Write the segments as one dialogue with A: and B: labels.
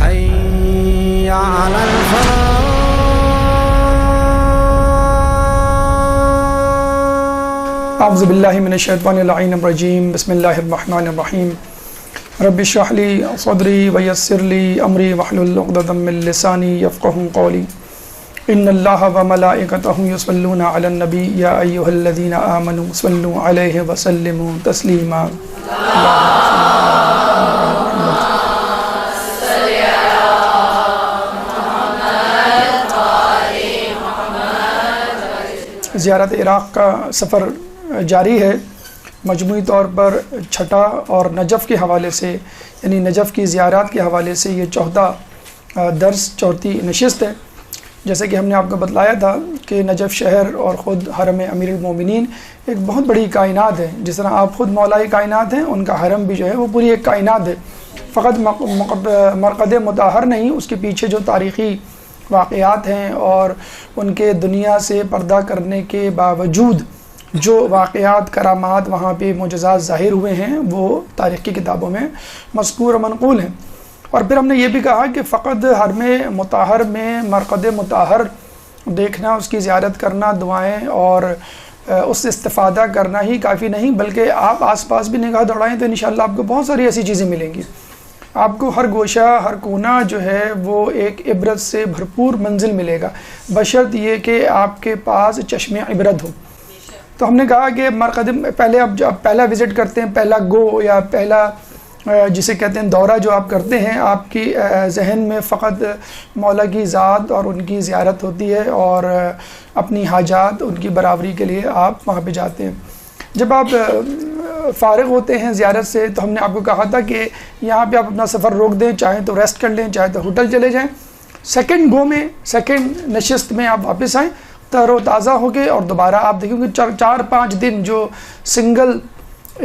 A: حي على الفلاح.
B: اعوذ باللہ من الشیطان اللعین الرجیم. بسم اللہ الرحمن الرحیم. رب اشرح لی صدری ویسر لی امری واحلل عقدۃ من لسانی یفقہوا قولی. ان اللہ وملائکتہ یصلون علی النبی یا ایھا الذین آمنوا صلوا علیہ وسلموا تسلیما. زیارت عراق کا سفر جاری ہے. مجموعی طور پر چھٹا اور نجف کے حوالے سے، یعنی نجف کی زیارات کے حوالے سے یہ چوتھا درس، چوتھی نشست ہے. جیسے کہ ہم نے آپ کو بتلایا تھا کہ نجف شہر اور خود حرم امیر المومنین ایک بہت بڑی کائنات ہے. جس طرح آپ خود مولا کائنات ہیں، ان کا حرم بھی جو ہے وہ پوری ایک کائنات ہے. فقط مرقد مطہر نہیں، اس کے پیچھے جو تاریخی واقعات ہیں اور ان کے دنیا سے پردہ کرنے کے باوجود جو واقعات، کرامات، وہاں پہ معجزات ظاہر ہوئے ہیں، وہ تاریخ کی کتابوں میں مذکور و منقول ہیں. اور پھر ہم نے یہ بھی کہا کہ فقط حرم مطہر میں مرقد مطہر دیکھنا، اس کی زیارت کرنا، دعائیں اور اس سے استفادہ کرنا ہی کافی نہیں، بلکہ آپ آس پاس بھی نگاہ دوڑائیں تو انشاءاللہ آپ کو بہت ساری ایسی چیزیں ملیں گی. آپ کو ہر گوشہ، ہر کونا جو ہے وہ ایک عبرت سے بھرپور منزل ملے گا، بشرط یہ کہ آپ کے پاس چشم عبرت ہو. تو ہم نے کہا کہ مرقد پہلے اب جب پہلا وزٹ کرتے ہیں، پہلا گو یا پہلا جسے کہتے ہیں دورہ جو آپ کرتے ہیں، آپ کی ذہن میں فقط مولا کی ذات اور ان کی زیارت ہوتی ہے اور اپنی حاجات، ان کی برابری کے لیے آپ وہاں پہ جاتے ہیں. جب آپ فارغ ہوتے ہیں زیارت سے تو ہم نے آپ کو کہا تھا کہ یہاں پہ آپ اپنا سفر روک دیں، چاہیں تو ریسٹ کر لیں، چاہے تو ہوٹل چلے جائیں. سیکنڈ گو میں، سیکنڈ نشست میں آپ واپس آئیں تر و تازہ ہو کے، اور دوبارہ آپ دیکھیں گے 4-5 دن جو سنگل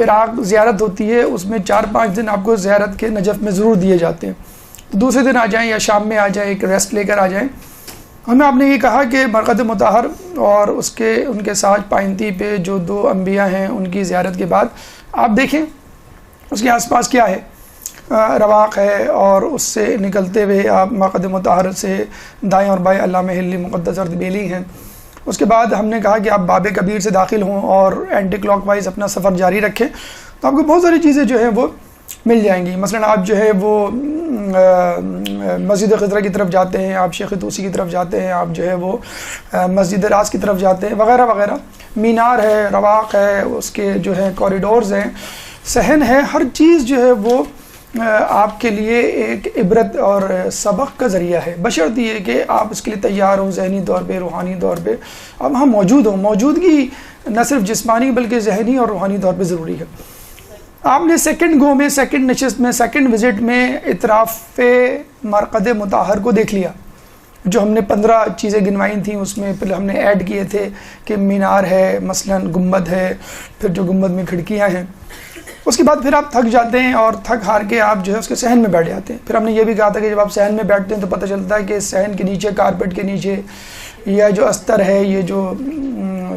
B: عراق زیارت ہوتی ہے، اس میں 4-5 دن آپ کو زیارت کے نجف میں ضرور دیے جاتے ہیں. تو دوسرے دن آ جائیں یا شام میں آ جائیں، ایک ریسٹ لے کر آ جائیں. ہمیں آپ نے یہ کہا کہ مرقد مطہر اور ان کے ساتھ پائنتی پہ جو 2 انبیاء ہیں، ان کی زیارت کے بعد آپ دیکھیں اس کے آس پاس کیا ہے. رواق ہے، اور اس سے نکلتے ہوئے آپ مرقد مطہر سے دائیں اور بائیں علامہ حلی مقدس اردبیلی ہیں. اس کے بعد ہم نے کہا کہ آپ باب کبیر سے داخل ہوں اور اینٹی کلاک وائز اپنا سفر جاری رکھیں تو آپ کو بہت ساری چیزیں جو ہیں وہ مل جائیں گی. مثلا آپ جو ہے وہ مسجد خضرہ کی طرف جاتے ہیں، آپ شیخ طوسی کی طرف جاتے ہیں، آپ جو ہے وہ مسجد راز کی طرف جاتے ہیں، وغیرہ وغیرہ. مینار ہے، رواق ہے، اس کے جو ہے کوریڈورز ہیں، صحن ہے. ہر چیز جو ہے وہ آپ کے لیے ایک عبرت اور سبق کا ذریعہ ہے، بشرط یہ کہ آپ اس کے لیے تیار ہوں، ذہنی طور پہ، روحانی طور پہ اب وہاں موجود ہوں. موجودگی نہ صرف جسمانی بلکہ ذہنی اور روحانی طور پہ ضروری ہے. آپ نے سیکنڈ گو میں، سیکنڈ نشست میں، سیکنڈ وزٹ میں اطراف مرقد مطہر کو دیکھ لیا. جو ہم نے 15 چیزیں گنوائی تھیں، اس میں پہلے ہم نے ایڈ کیے تھے کہ مینار ہے، مثلا گنبد ہے، پھر جو گنبد میں کھڑکیاں ہیں. اس کے بعد پھر آپ تھک جاتے ہیں اور تھک ہار کے آپ جو ہے اس کے صحن میں بیٹھ جاتے ہیں. پھر ہم نے یہ بھی کہا تھا کہ جب آپ صحن میں بیٹھتے ہیں تو پتہ چلتا ہے کہ صحن کے نیچے، کارپیٹ کے نیچے، یا جو استر ہے، یہ جو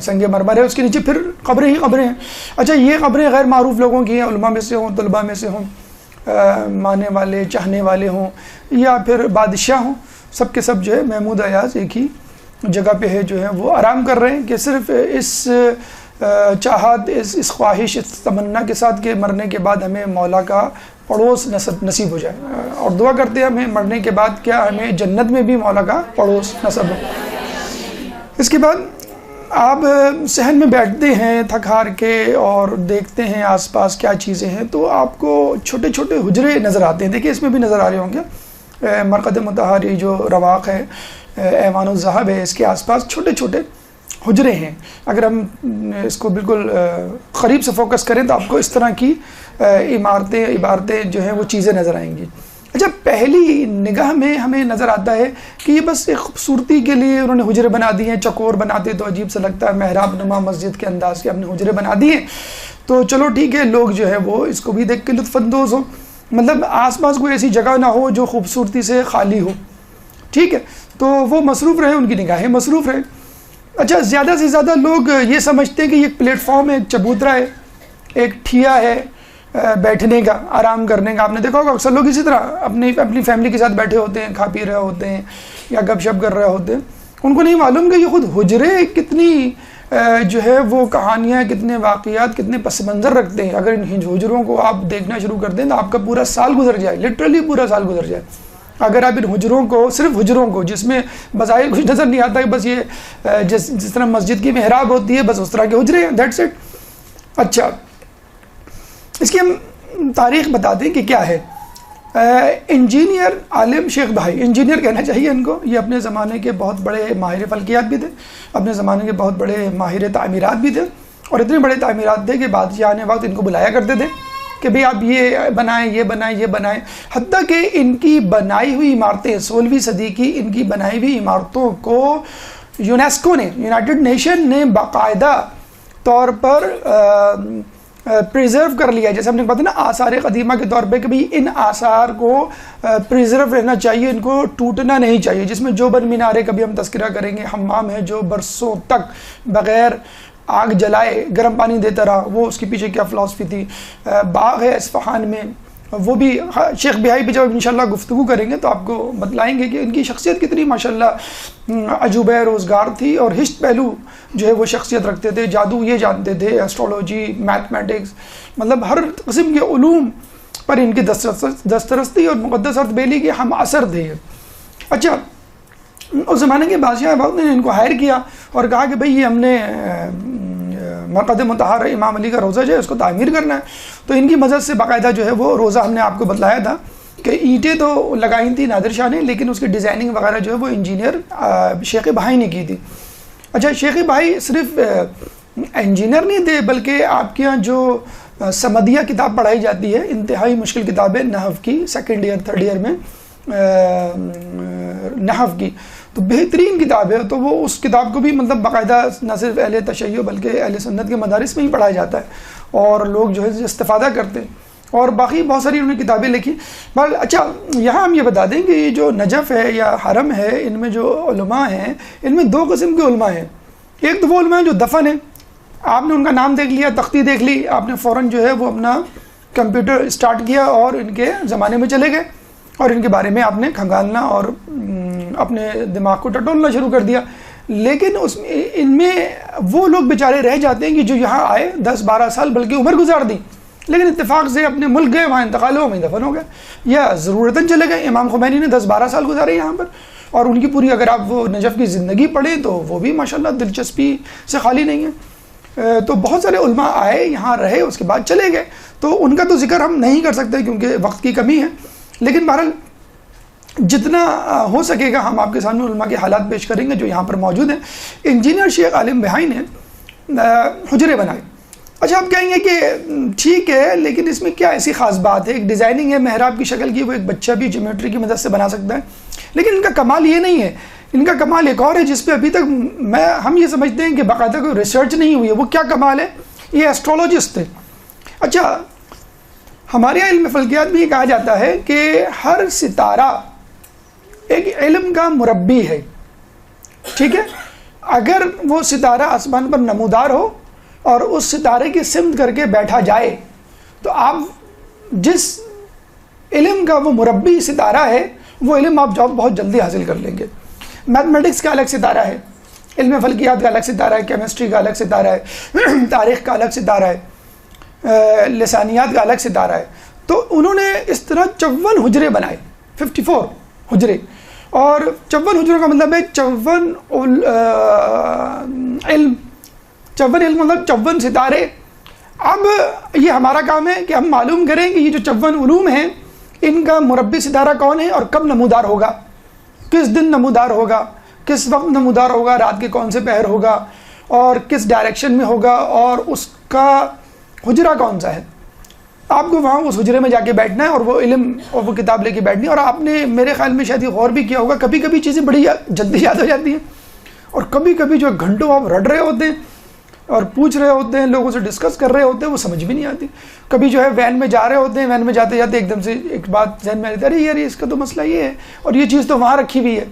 B: سنگ مرمر ہے، اس کے نیچے پھر قبریں ہی قبریں ہیں. اچھا، یہ قبریں غیر معروف لوگوں کی ہیں، علماء میں سے ہوں، طلباء میں سے ہوں، ماننے والے، چاہنے والے ہوں، یا پھر بادشاہ ہوں، سب کے سب جو ہے محمود ایاز ایک ہی جگہ پہ ہے، جو ہے وہ آرام کر رہے ہیں کہ صرف اس چاہت، اس خواہش، اس تمنا کے ساتھ کہ مرنے کے بعد ہمیں مولا کا پڑوس نصیب ہو جائے، اور دعا کرتے ہیں ہمیں مرنے کے بعد کیا ہمیں جنت میں بھی مولا کا پڑوس نصیب ہو. اس کے بعد آپ صحن میں بیٹھتے ہیں تھک ہار کے اور دیکھتے ہیں آس پاس کیا چیزیں ہیں، تو آپ کو چھوٹے چھوٹے حجرے نظر آتے ہیں. دیکھیں اس میں بھی نظر آ رہے ہوں گے. مرقد مطہر یہ جو رواق ہے، ایوان الذہب ہے، اس کے آس پاس چھوٹے چھوٹے حجرے ہیں. اگر ہم اس کو بالکل قریب سے فوکس کریں تو آپ کو اس طرح کی عبارتیں جو ہیں وہ چیزیں نظر آئیں گی. اچھا، پہلی نگاہ میں ہمیں نظر آتا ہے کہ یہ بس ایک خوبصورتی کے لیے انہوں نے حجرے بنا دیے ہیں. چکور بناتے تو عجیب سا لگتا ہے، محراب نما مسجد کے انداز کے ہم نے حجرے بنا دیے، تو چلو ٹھیک ہے، لوگ جو ہے وہ اس کو بھی دیکھ کے لطف اندوز ہو. مطلب آس پاس کوئی ایسی جگہ نہ ہو جو خوبصورتی سے خالی ہو، ٹھیک ہے، تو وہ مصروف رہیں، ان کی نگاہیں مصروف رہیں. اچھا، زیادہ سے زیادہ لوگ یہ سمجھتے ہیں کہ یہ ایک پلیٹ فارم ہے، ایک چبوترا ہے، ایک ٹھیا ہے، بیٹھنے کا، آرام کرنے کا. آپ نے دیکھا ہوگا اکثر لوگ اسی طرح اپنی فیملی کے ساتھ بیٹھے ہوتے ہیں، کھا پی رہے ہوتے ہیں یا گپ شپ کر رہے ہوتے ہیں. ان کو نہیں معلوم کہ یہ خود حجرے کتنی جو ہے وہ کہانیاں، کتنے واقعات، کتنے پس منظر رکھتے ہیں. اگر ان حجروں کو آپ دیکھنا شروع کر دیں تو آپ کا پورا سال گزر جائے، لٹرلی پورا سال گزر جائے. اگر آپ ان حجروں کو، صرف حجروں کو، جس میں بظاہر کچھ نظر نہیں آتا کہ بس یہ جس طرح مسجد کی محراب ہوتی ہے بس اس طرح کے حجرے ہیں، دیٹس اٹ. اچھا، اس کی ہم تاریخ بتا دیں کہ کیا ہے. انجینئر عالم شیخ بھائی، انجینئر کہنا چاہیے ان کو، یہ اپنے زمانے کے بہت بڑے ماہر فلکیات بھی تھے، اپنے زمانے کے بہت بڑے ماہر تعمیرات بھی تھے، اور اتنے بڑے تعمیرات تھے کہ بادشاہ آنے وقت ان کو بلایا کرتے تھے کہ بھئی آپ یہ بنائیں، یہ بنائیں، یہ بنائیں. حتیٰ کہ ان کی بنائی ہوئی عمارتیں، 16ویں صدی کی ان کی بنائی ہوئی عمارتوں کو یونیسکو نے، یونائٹڈ نیشن نے باقاعدہ طور پر پریزرو کر لیا. جیسے ہم نے پتہ نا آثار قدیمہ کے طور پہ کہ بھئی ان آثار کو پریزرو رہنا چاہیے، ان کو ٹوٹنا نہیں چاہیے. جس میں جو بن مینارے کبھی ہم تذکرہ کریں گے، حمام ہے جو برسوں تک بغیر آگ جلائے گرم پانی دیتا رہا، وہ اس کے پیچھے کیا فلسفی تھی. باغ ہے اصفہان میں، وہ بھی شیخ بہائی پہ جب انشاءاللہ گفتگو کریں گے تو آپ کو بتلائیں گے کہ ان کی شخصیت کتنی ماشاءاللہ عجوبہ روزگار تھی، اور ہشت پہلو جو ہے وہ شخصیت رکھتے تھے. جادو یہ جانتے تھے، ایسٹرولوجی، میتھمیٹکس، مطلب ہر قسم کے علوم پر ان کی دسترستی اور مقدس ارتھ بیلی کے ہم اثر تھے. اچھا، اس زمانے کے بادشاہ وقت نے ان کو ہائر کیا اور کہا کہ بھئی یہ ہم نے مرقد مطہر امام علی کا روزہ جو ہے اس کو تعمیر کرنا ہے. تو ان کی مدد سے باقاعدہ جو ہے وہ روزہ ہم نے آپ کو بتلایا تھا کہ اینٹیں تو لگائی تھی نادر شاہ نے، لیکن اس کی ڈیزائننگ وغیرہ جو ہے وہ انجینئر شیخ بہائی نے کی تھی. اچھا، شیخ بہائی صرف انجینئر نہیں تھے، بلکہ آپ کے یہاں جو سمدیہ کتاب پڑھائی جاتی ہے، انتہائی مشکل کتاب ہے نحو کی، سیکنڈ ایئر تھرڈ ایئر میں نحو کی، تو بہترین کتاب ہے. تو وہ اس کتاب کو بھی مطلب باقاعدہ نہ صرف اہل تشیع بلکہ اہل سنت کے مدارس میں ہی پڑھایا جاتا ہے اور لوگ جو ہے استفادہ کرتے ہیں. اور باقی بہت ساری انہوں نے کتابیں لکھی. اچھا، یہاں ہم یہ بتا دیں کہ یہ جو نجف ہے یا حرم ہے، ان میں جو علماء ہیں ان میں دو قسم کے علماء ہیں. ایک تو وہ علماء ہیں جو دفن ہیں، آپ نے ان کا نام دیکھ لیا، تختی دیکھ لی، آپ نے فوراً جو ہے وہ اپنا کمپیوٹر اسٹارٹ کیا اور ان کے زمانے میں چلے گئے اور ان کے بارے میں آپ نے کھنگالنا اور اپنے دماغ کو ٹٹولنا شروع کر دیا. لیکن ان میں وہ لوگ بیچارے رہ جاتے ہیں کہ جو یہاں آئے 10-12 سال بلکہ عمر گزار دی، لیکن اتفاق سے اپنے ملک گئے، وہاں انتقال ہو، وہیں دفن ہو گئے یا ضرورتاً چلے گئے. امام خمینی نے 10-12 سال گزارے یہاں پر، اور ان کی پوری اگر آپ وہ نجف کی زندگی پڑھیں تو وہ بھی ماشاءاللہ دلچسپی سے خالی نہیں ہے. تو بہت سارے علماء آئے، یہاں رہے، اس کے بعد چلے گئے، تو ان کا تو ذکر ہم نہیں کر سکتے کیونکہ وقت کی کمی ہے. لیکن بہرحال جتنا ہو سکے گا ہم آپ کے سامنے علماء کے حالات پیش کریں گے جو یہاں پر موجود ہیں. انجینئر شیخ عالم بہائی نے حجرے بنائے. اچھا، آپ کہیں گے کہ ٹھیک ہے، لیکن اس میں کیا ایسی خاص بات ہے؟ ایک ڈیزائننگ ہے محراب کی شکل کی، وہ ایک بچہ بھی جیومیٹری کی مدد سے بنا سکتا ہے. لیکن ان کا کمال یہ نہیں ہے، ان کا کمال ایک اور ہے جس پہ ابھی تک ہم یہ سمجھتے ہیں کہ باقاعدہ کوئی ریسرچ نہیں ہوئی ہے. وہ کیا کمال ہے؟ یہ ایسٹرولوجسٹ تھے. اچھا، ہمارے یہاں علم فلکیات میں یہ کہا جاتا ہے کہ ہر ستارہ ایک علم کا مربی ہے. ٹھیک ہے، اگر وہ ستارہ آسمان پر نمودار ہو اور اس ستارے کی سمت کر کے بیٹھا جائے تو آپ جس علم کا وہ مربی ستارہ ہے وہ علم آپ بہت جلدی حاصل کر لیں گے. میتھمیٹکس کا الگ ستارہ ہے، علم فلکیات کا الگ ستارہ ہے، کیمسٹری کا الگ ستارہ ہے، تاریخ کا الگ ستارہ ہے، لسانیات کا الگ ستارہ ہے. تو انہوں نے اس طرح 54 حجرے بنائے، 54 حجرے. اور 54 حجروں کا مطلب ہے 54 علم مطلب 54 ستارے. اب یہ ہمارا کام ہے کہ ہم معلوم کریں کہ یہ جو 54 علوم ہیں ان کا مربی ستارہ کون ہے اور کب نمودار ہوگا، کس دن نمودار ہوگا، کس وقت نمودار ہوگا، رات کے کون سے پہر ہوگا اور کس ڈائریکشن میں ہوگا، اور اس کا حجرہ کون سا ہے. آپ کو وہاں اس حجرے میں جا کے بیٹھنا ہے اور وہ علم اور وہ کتاب لے کے بیٹھنی ہے. اور آپ نے میرے خیال میں شاید یہ غور بھی کیا ہوگا، کبھی کبھی چیزیں بڑی جلدی یاد ہو جاتی ہیں اور کبھی کبھی جو گھنٹوں آپ رٹ رہے ہوتے ہیں اور پوچھ رہے ہوتے ہیں، لوگوں سے ڈسکس کر رہے ہوتے ہیں، وہ سمجھ بھی نہیں آتی. کبھی جو ہے وین میں جا رہے ہوتے ہیں، وین میں جاتے جاتے ایک دم سے ایک بات ذہن میں آتی ہے، ارے یار اس کا تو مسئلہ یہ ہے اور یہ چیز تو وہاں رکھی ہوئی ہے،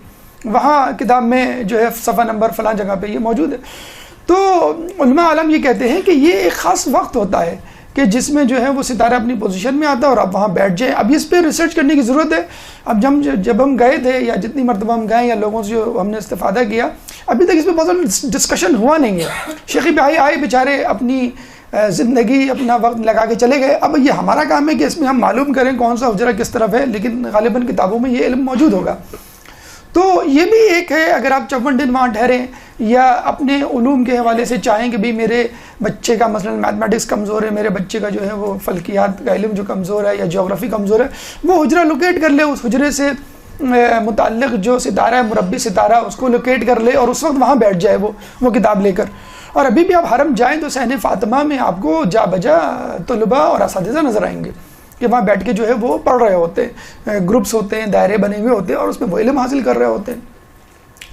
B: وہاں کتاب میں جو ہے صفحہ نمبر فلاں جگہ پہ یہ موجود ہے. تو علماء عالم یہ کہتے ہیں کہ یہ ایک خاص وقت ہوتا ہے کہ جس میں جو ہے وہ ستارہ اپنی پوزیشن میں آتا ہے اور آپ وہاں بیٹھ جائیں. اب اس پہ ریسرچ کرنے کی ضرورت ہے. اب جب ہم گئے تھے یا جتنی مرتبہ ہم گئے یا لوگوں سے جو ہم نے استفادہ کیا, ابھی تک اس پہ بہت زیادہ ڈسکشن ہوا نہیں ہے. شیخی بھائی آئے بیچارے, اپنی زندگی اپنا وقت لگا کے چلے گئے. اب یہ ہمارا کام ہے کہ اس میں ہم معلوم کریں کون سا حجرہ کس طرف ہے, لیکن غالباً کتابوں میں یہ علم موجود ہوگا. تو یہ بھی ایک ہے, اگر آپ 54 دن وہاں ٹھہریں یا اپنے علوم کے حوالے سے چاہیں کہ بھی میرے بچے کا مثلا میتھمیٹکس کمزور ہے, میرے بچے کا جو ہے وہ فلکیات کا علم جو کمزور ہے یا جغرافی کمزور ہے, وہ حجرہ لوکیٹ کر لے, اس حجرے سے متعلق جو ستارہ ہے, مربی ستارہ, اس کو لوکیٹ کر لے اور اس وقت وہاں بیٹھ جائے وہ کتاب لے کر. اور ابھی بھی آپ حرم جائیں تو صحن فاطمہ میں آپ کو جا بجا طلباء اور اساتذہ نظر آئیں گے کہ وہاں بیٹھ کے جو ہے وہ پڑھ رہے ہوتے ہیں, گروپس ہوتے ہیں, دائرے بنے ہوئے ہوتے ہیں اور اس میں وہ علم حاصل کر رہے ہوتے ہیں.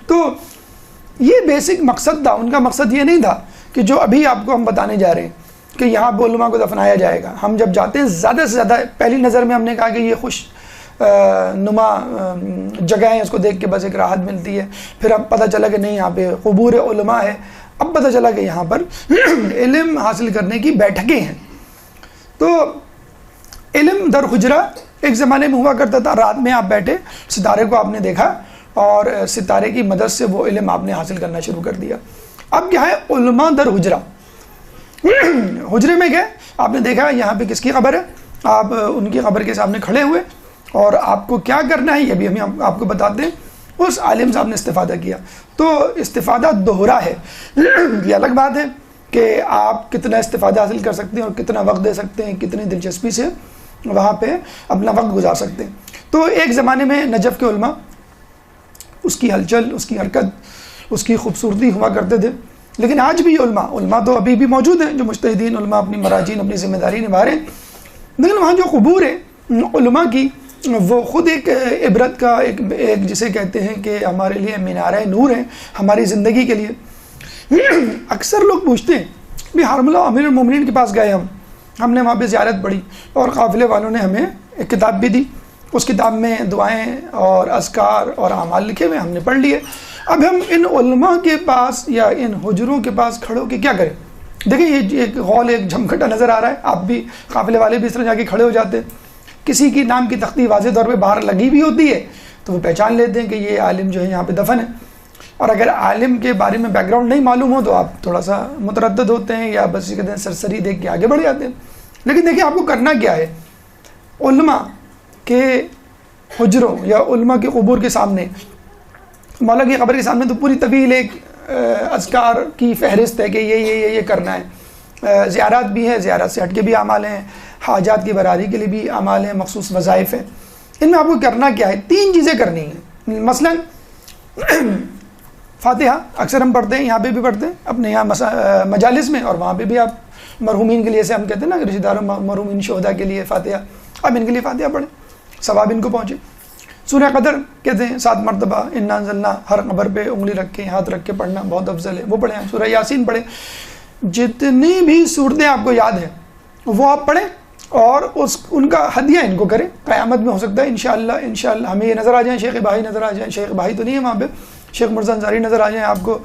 B: تو یہ بیسک مقصد تھا. ان کا مقصد یہ نہیں تھا کہ جو ابھی آپ کو ہم بتانے جا رہے ہیں کہ یہاں پہ علماء کو دفنایا جائے گا. ہم جب جاتے ہیں زیادہ سے زیادہ پہلی نظر میں ہم نے کہا کہ یہ خوش نما جگہ ہیں, اس کو دیکھ کے بس ایک راحت ملتی ہے. پھر اب پتہ چلا کہ نہیں, یہاں پہ قبور علماء ہے. اب پتہ چلا کہ یہاں پر علم حاصل کرنے کی بیٹھکیں ہیں. تو علم در حجرہ ایک زمانے میں ہوا کرتا تھا. رات میں آپ بیٹھے, ستارے کو آپ نے دیکھا اور ستارے کی مدد سے وہ علم آپ نے حاصل کرنا شروع کر دیا. اب کیا ہے, علماء در حجرہ. حجرے میں گئے, آپ نے دیکھا یہاں پہ کس کی قبر ہے, آپ ان کی قبر کے سامنے کھڑے ہوئے اور آپ کو کیا کرنا ہے یہ بھی ہم آپ کو بتاتے ہیں. اس عالم صاحب نے استفادہ کیا. تو استفادہ دوہرا ہے. یہ الگ بات ہے کہ آپ کتنا استفادہ حاصل کر سکتے ہیں اور کتنا وقت دے سکتے ہیں, کتنی دلچسپی سے وہاں پہ اپنا وقت گزار سکتے ہیں. تو ایک زمانے میں نجف کے علماء, اس کی ہلچل, اس کی حرکت, اس کی خوبصورتی ہوا کرتے تھے. لیکن آج بھی علماء تو ابھی بھی موجود ہیں, جو مجتہدین علماء اپنی مراجین, اپنی ذمہ داری نبھا رہے ہیں. لیکن وہاں جو قبور ہے علماء کی, وہ خود ایک عبرت کا ایک جسے کہتے ہیں کہ ہمارے لیے مینارہ نور ہے ہماری زندگی کے لیے. اکثر لوگ پوچھتے ہیں بھی حرم اللہ امیر المومنین کے پاس گئے, ہم نے وہاں پہ زیارت پڑھی اور قافلے والوں نے ہمیں ایک کتاب بھی دی. اس کتاب میں دعائیں اور اذکار اور اعمال لکھے ہوئے, ہم نے پڑھ لیے. اب ہم ان علماء کے پاس یا ان حجروں کے پاس کھڑے ہو کے کیا کریں؟ دیکھیں یہ ایک غول, ایک جھمکھٹا نظر آ رہا ہے. آپ بھی, قافلے والے بھی اس طرح جا کے کھڑے ہو جاتے ہیں. کسی کی نام کی تختی واضح طور پہ باہر لگی بھی ہوتی ہے تو وہ پہچان لیتے ہیں کہ یہ عالم جو ہے یہاں پہ دفن ہے. اور اگر عالم کے بارے میں بیک گراؤنڈ نہیں معلوم ہو تو آپ تھوڑا سا متردد ہوتے ہیں یا بس یہ کہتے ہیں سرسری دیکھ کے آگے بڑھ جاتے ہیں. لیکن دیکھیں آپ کو کرنا کیا ہے. علماء کے حجروں یا علماء کے قبور کے سامنے, مولا کی قبر کے سامنے تو پوری طویل ایک اذکار کی فہرست ہے کہ یہ کرنا ہے. زیارات بھی ہے, زیارت سے ہٹ کے بھی اعمال ہیں, حاجات کی براری کے لیے بھی اعمال ہیں, مخصوص وظائف ہیں. ان میں آپ کو کرنا کیا ہے, 3 چیزیں کرنی ہیں. مثلا فاتحہ اکثر ہم پڑھتے ہیں, یہاں پہ بھی پڑھتے ہیں اپنے یہاں مجالس میں, اور وہاں پہ بھی آپ مرحومین کے لیے, سے ہم کہتے ہیں نا رشتہ داروں مرحومین شہداء کے لیے فاتحہ, اب ان کے لیے فاتحہ پڑھیں, ثواب ان کو پہنچے. سورہ قدر کہتے ہیں 7 مرتبہ انا انزلنا, ہر قبر پہ انگلی رکھ کے, ہاتھ رکھ کے پڑھنا بہت افضل ہے, وہ پڑھیں. سورہ یاسین پڑھیں. جتنی بھی صورتیں آپ کو یاد ہیں وہ آپ پڑھیں اور ان کا ہدیہ ان کو کریں. قیامت میں ہو سکتا ہے انشاءاللہ ہمیں یہ نظر آ جائیں, شیخ بھائی نظر آ جائیں, شیخ بھائی تو نہیں ہے وہاں پہ, شیخ مرزا انصاری نظر آ جائیں, آپ کو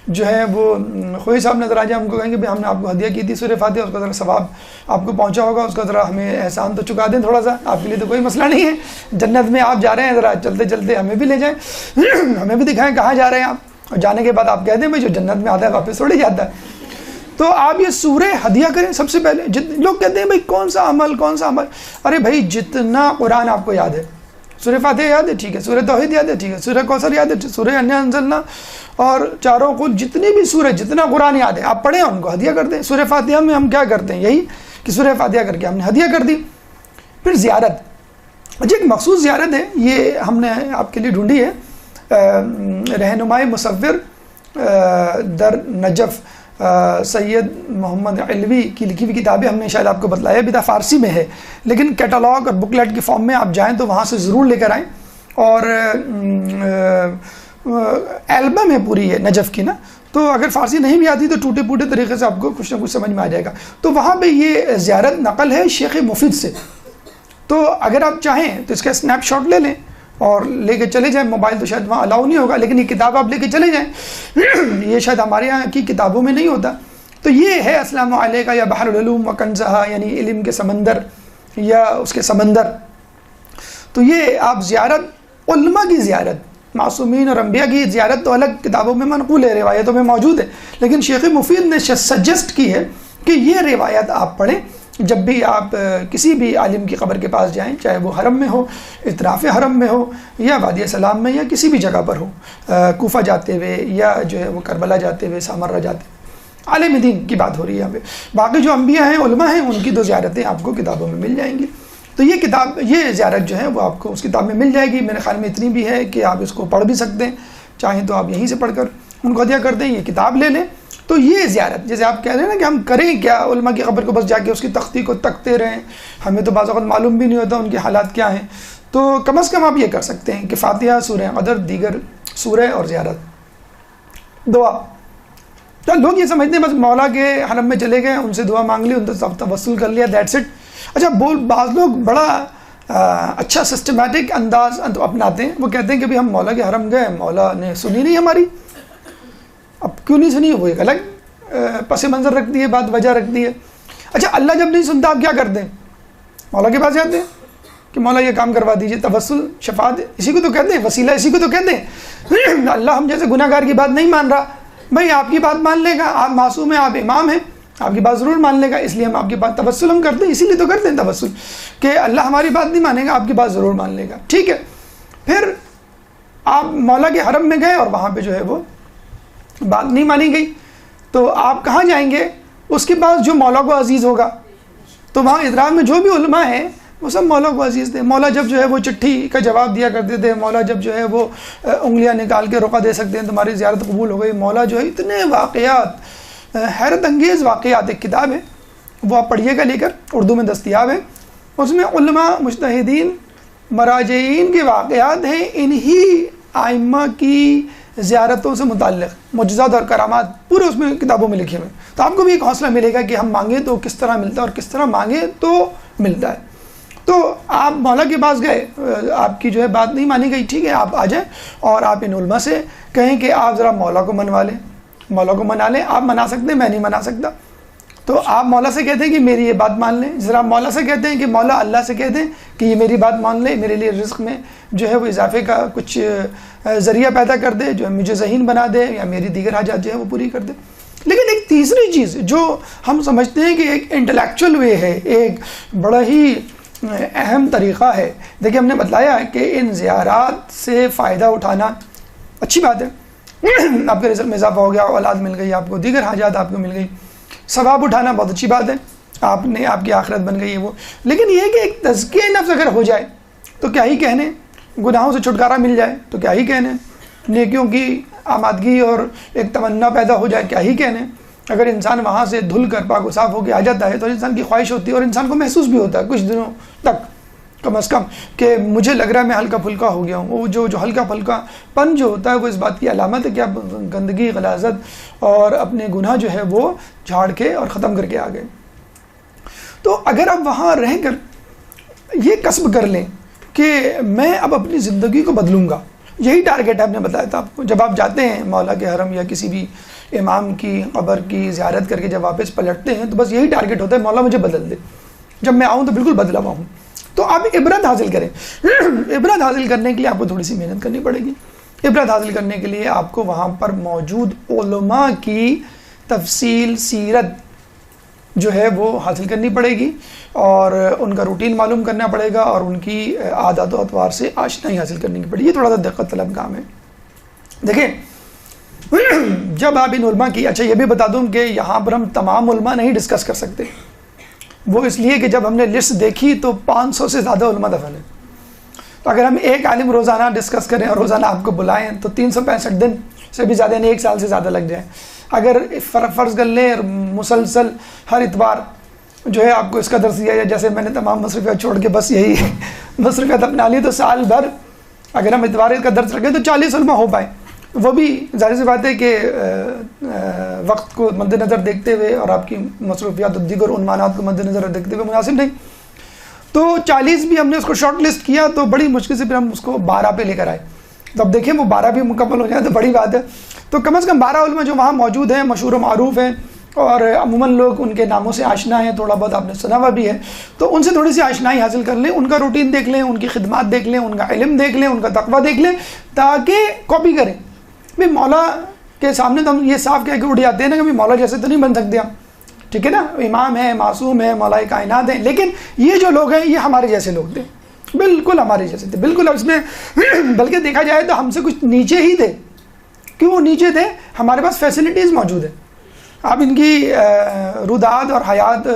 B: جو ہے وہ خوئی صاحب نظر آ جائیں, ہم کو کہیں گے ہم نے آپ کو ہدیہ کی تھی سورہ فاتحہ, اس کا ذرا ثواب آپ کو پہنچا ہوگا, اس کا ذرا ہمیں احسان تو چکا دیں تھوڑا سا, آپ کے لیے تو کوئی مسئلہ نہیں ہے, جنت میں آپ جا رہے ہیں, ذرا چلتے چلتے ہمیں بھی لے جائیں, ہمیں بھی دکھائیں کہاں جا رہے ہیں آپ. اور جانے کے بعد آپ کہہ دیں بھائی جو جنت میں آتا ہے واپس تھوڑی جاتا ہے. تو آپ یہ سورہ ہدیہ کریں سب سے پہلے. لوگ کہتے ہیں بھائی کون سا عمل, ارے بھائی جتنا قرآن آپ کو یاد ہے, سورہ فاتحہ یاد ہے ٹھیک ہے, سورہ توحید یاد ہے ٹھیک ہے, سورہ کوثر یاد ہے, سورہ انا انزلنا اور چاروں قل, جتنی بھی سورہ, جتنا قرآن یاد ہے آپ پڑھیں, ان کو ہدیہ کر دیں. سورہ فاتحہ میں ہم کیا کرتے ہیں, یہی کہ سورہ فاتحہ کر کے ہم نے ہدیہ کر دی. پھر زیارت, ایک مخصوص زیارت ہے, یہ ہم نے آپ کے لیے ڈھونڈی ہے, رہنمائے مصور در نجف سید محمد علوی کی لکھی ہوئی کتابیں, ہم نے شاید آپ کو بتلایا بھی تھا, فارسی میں ہے, لیکن کیٹالاگ اور بکلیٹ کی فارم میں آپ جائیں تو وہاں سے ضرور لے کر آئیں. اور البم ہے پوری ہے نجف کی نا, تو اگر فارسی نہیں بھی آتی تو ٹوٹے پوٹے طریقے سے آپ کو کچھ نہ کچھ سمجھ میں آ جائے گا. تو وہاں پہ یہ زیارت نقل ہے شیخ مفید سے, تو اگر آپ چاہیں تو اس کا اسنیپ شاٹ لے لیں اور لے کے چلے جائیں. موبائل تو شاید وہاں الاؤ نہیں ہوگا, لیکن یہ کتاب آپ لے کے چلے جائیں, یہ شاید ہمارے یہاں کی کتابوں میں نہیں ہوتا. تو تو یہ ہے السلام علیکہ یا بحر العلوم و کنزہا، یعنی علم کے سمندر یا اس کے سمندر. تو یہ آپ زیارت، علماء کی زیارت، معصومین اور انبیاء کی زیارت تو الگ کتابوں میں منقول ہے، روایتوں میں موجود ہے، لیکن شیخ مفید نے سجیسٹ کی ہے کہ یہ روایت آپ پڑھیں جب بھی آپ کسی بھی عالم کی قبر کے پاس جائیں، چاہے وہ حرم میں ہو، اطراف حرم میں ہو، یا وادی سلام میں، یا کسی بھی جگہ پر ہو، کوفہ جاتے ہوئے یا جو ہے وہ کربلا جاتے ہوئے، سامرہ جاتے ہوئے. عالم دین کی بات ہو رہی ہے یہاں پہ. باقی جو انبیاء ہیں، علماء ہیں، ان کی تو زیارتیں آپ کو کتابوں میں مل جائیں گی. تو یہ کتاب، یہ زیارت جو ہے وہ آپ کو اس کتاب میں مل جائے گی. میرے خیال میں اتنی بھی ہے کہ آپ اس کو پڑھ بھی سکتے ہیں، چاہیں تو آپ یہیں سے پڑھ کر ان کو ہدیہ کر دیں، یہ کتاب لے لیں. تو یہ زیارت، جیسے آپ کہہ رہے ہیں نا کہ ہم کریں کیا علماء کی قبر کو بس جا کے اس کی تختی کو تکتے رہیں، ہمیں تو بعض اوقات معلوم بھی نہیں ہوتا ان کے حالات کیا ہیں. تو کم از کم آپ یہ کر سکتے ہیں کہ فاتحہ، سورہ قدر، دیگر سورہ اور زیارت. دعا، تو لوگ یہ سمجھتے ہیں بس مولا کے حرم میں چلے گئے، ان سے دعا مانگ لی، ان سے توسل کر لیا، دیٹس اٹ. اچھا، بعض لوگ بڑا اچھا سسٹمیٹک انداز اپناتے ہیں. وہ کہتے ہیں کہ بھی ہم مولا کے حرم گئے، مولا نے سنی نہیں ہماری. اب کیوں نہیں سنی؟ وہ ایک الگ پس منظر رکھتی ہے، بات وجہ رکھتی ہے. اچھا، اللہ جب نہیں سنتا آپ کیا کرتے ہیں؟ مولا کے پاس جاتے ہیں کہ مولا یہ کام کروا دیجئے. توسل، شفاعت اسی کو تو کہتے ہیں، وسیلہ اسی کو تو کہتے ہیں. اللہ ہم جیسے گناہ گار کی بات نہیں مان رہا، بھائی آپ کی بات مان لے گا، آپ معصوم ہیں، آپ امام ہیں، آپ کی بات ضرور مان لے گا، اس لیے ہم آپ کی بات توسل ہم کرتے ہیں. اسی لیے تو کرتے ہیں توسل کہ اللہ ہماری بات نہیں مانے گا، آپ کی بات ضرور مان لے گا. ٹھیک ہے، پھر آپ مولا کے حرم میں گئے اور وہاں پہ جو ہے وہ بات نہیں مانی گئی، تو آپ کہاں جائیں گے؟ اس کے پاس جو مولا کو عزیز ہوگا. تو وہاں اطراف میں جو بھی علماء ہیں وہ سب مولا کو عزیز تھے. مولا جب جو ہے وہ چٹھی کا جواب دیا کرتے تھے، مولا جب جو ہے وہ انگلیاں نکال کے رقعہ دے سکتے ہیں تمہاری زیارت قبول ہو گئی. مولا جو ہے اتنے واقعات، حیرت انگیز واقعات. ایک کتاب ہے وہ آپ پڑھیے گا لے کر، اردو میں دستیاب ہے. اس میں علماء، مجتہدین، مراجعین کے واقعات ہیں، انہی ائمہ کی زیارتوں سے متعلق معجزات اور کرامات پورے اس میں کتابوں میں لکھے ہوئے. تو آپ کو بھی ایک حوصلہ ملے گا کہ ہم مانگیں تو کس طرح ملتا ہے اور کس طرح مانگیں تو ملتا ہے. تو آپ مولا کے پاس گئے، آپ کی جو ہے بات نہیں مانی گئی، ٹھیک ہے، آپ آ جائیں اور آپ ان علماء سے کہیں کہ آپ ذرا مولا کو منوا لیں. مولا کو منا لیں. آپ منا سکتے ہیں، میں نہیں منا سکتا. تو آپ مولا سے کہتے ہیں کہ میری یہ بات مان لیں. ذرا مولا سے کہتے ہیں کہ مولا اللہ سے کہتے ہیں کہ یہ میری بات مان لے، میرے لیے رزق میں جو ہے وہ اضافے کا کچھ ذریعہ پیدا کر دے، جو ہے مجھے ذہین بنا دے، یا میری دیگر حاجات جو ہے وہ پوری کر دے. لیکن ایک تیسری چیز جو ہم سمجھتے ہیں کہ ایک انٹلیکچوئل وے ہے، ایک بڑا ہی اہم طریقہ ہے. دیکھیں، ہم نے بتلایا کہ ان زیارات سے فائدہ اٹھانا اچھی بات ہے. آپ کے رزق میں اضافہ ہو گیا، اولاد مل گئی آپ کو، دیگر حاجات آپ کو مل گئی، ثواب اٹھانا بہت اچھی بات ہے، آپ کی آخرت بن گئی ہے وہ. لیکن یہ کہ ایک تزکیہ نفس اگر ہو جائے تو کیا ہی کہنے، گناہوں سے چھٹکارا مل جائے تو کیا ہی کہنے، نیکیوں کی آمادگی اور ایک تمنا پیدا ہو جائے کیا ہی کہنے. اگر انسان وہاں سے دھل کر پاک و صاف ہو کے آ جاتا ہے تو انسان کی خواہش ہوتی ہے اور انسان کو محسوس بھی ہوتا ہے کچھ دنوں تک کم از کم کہ مجھے لگ رہا ہے میں ہلکا پھلکا ہو گیا ہوں. وہ جو ہلکا پھلکا پن جو ہوتا ہے وہ اس بات کی علامت ہے کہ آپ گندگی، غلاظت اور اپنے گناہ جو ہے وہ جھاڑ کے اور ختم کر کے آ گئے. تو اگر آپ وہاں رہ کر یہ کسب کر لیں کہ میں اب اپنی زندگی کو بدلوں گا، یہی ٹارگیٹ آپ نے بتایا تھا آپ کو. جب آپ جاتے ہیں مولا کے حرم یا کسی بھی امام کی قبر کی زیارت کر کے جب واپس پلٹتے ہیں تو بس یہی ٹارگیٹ ہوتا ہے، مولا مجھے بدل دے، جب میں آؤں تو بالکل بدلا ہوا ہوں. تو آپ عبرت حاصل کریں. عبرت حاصل کرنے کے لیے آپ کو تھوڑی سی محنت کرنی پڑے گی. عبرت حاصل کرنے کے لیے آپ کو وہاں پر موجود علماء کی تفصیل، سیرت جو ہے وہ حاصل کرنی پڑے گی اور ان کا روٹین معلوم کرنا پڑے گا اور ان کی عادات و اطوار سے آشنائی حاصل کرنے کی پڑے گی. یہ تھوڑا سا دقت طلب کام ہے. دیکھیں، جب آپ ان علماء کی، اچھا یہ بھی بتا دوں کہ یہاں پر ہم تمام علماء نہیں ڈسکس کر سکتے. وہ اس لیے کہ جب ہم نے لسٹ دیکھی تو 500 سے زیادہ علماء دفن ہیں. تو اگر ہم ایک عالم روزانہ ڈسکس کریں اور روزانہ آپ کو بلائیں تو 365 دن سے بھی زیادہ، یعنی 1 سال سے زیادہ لگ جائیں. اگر فرض کر لیں مسلسل ہر اتوار جو ہے آپ کو اس کا درس دیا جائے، جیسے میں نے تمام مصروفیات چھوڑ کے بس یہی مصروفیات اپنا لی، تو سال بھر اگر ہم اتوار کا درس رکھیں تو 40 علماء ہو پائیں. وہ بھی ظاہر سی بات ہے کہ وقت کو مد نظر دیکھتے ہوئے اور آپ کی مصروفیات اور دیگر عنوانات کو مد نظر دیکھتے ہوئے مناسب نہیں. تو 40 بھی ہم نے اس کو شارٹ لسٹ کیا تو بڑی مشکل سے پھر ہم اس کو 12 پہ لے کر آئے. تو اب دیکھیں وہ 12 بھی مکمل ہو جائے تو بڑی بات ہے. تو کم از کم 12 علماء جو وہاں موجود ہیں، مشہور و معروف ہیں، اور عموماً لوگ ان کے ناموں سے آشنا ہیں، تھوڑا بہت آپ نے سنا ہوا بھی ہے، تو ان سے تھوڑی سی آشنائی حاصل کر لیں، ان کا روٹین دیکھ لیں، ان کی خدمات دیکھ لیں، ان کا علم دیکھ لیں، ان کا تقویٰ دیکھ لیں، تاکہ کاپی کریں. بھائی مولا کے سامنے تو ہم یہ صاف کہہ کے اٹھ جاتے ہیں نا کہ بھائی مولا جیسے تو نہیں بن سکتے ہم، ٹھیک ہے نا، امام ہے، معصوم ہے، مولا کائنات ہیں، لیکن یہ جو لوگ ہیں یہ ہمارے جیسے لوگ تھے، بالکل ہمارے جیسے تھے، بالکل. اس میں بلکہ دیکھا جائے تو ہم سے کچھ نیچے ہی تھے. کیوں وہ نیچے تھے؟ ہمارے پاس فیسلٹیز موجود ہیں. آپ ان کی رودات اور حیات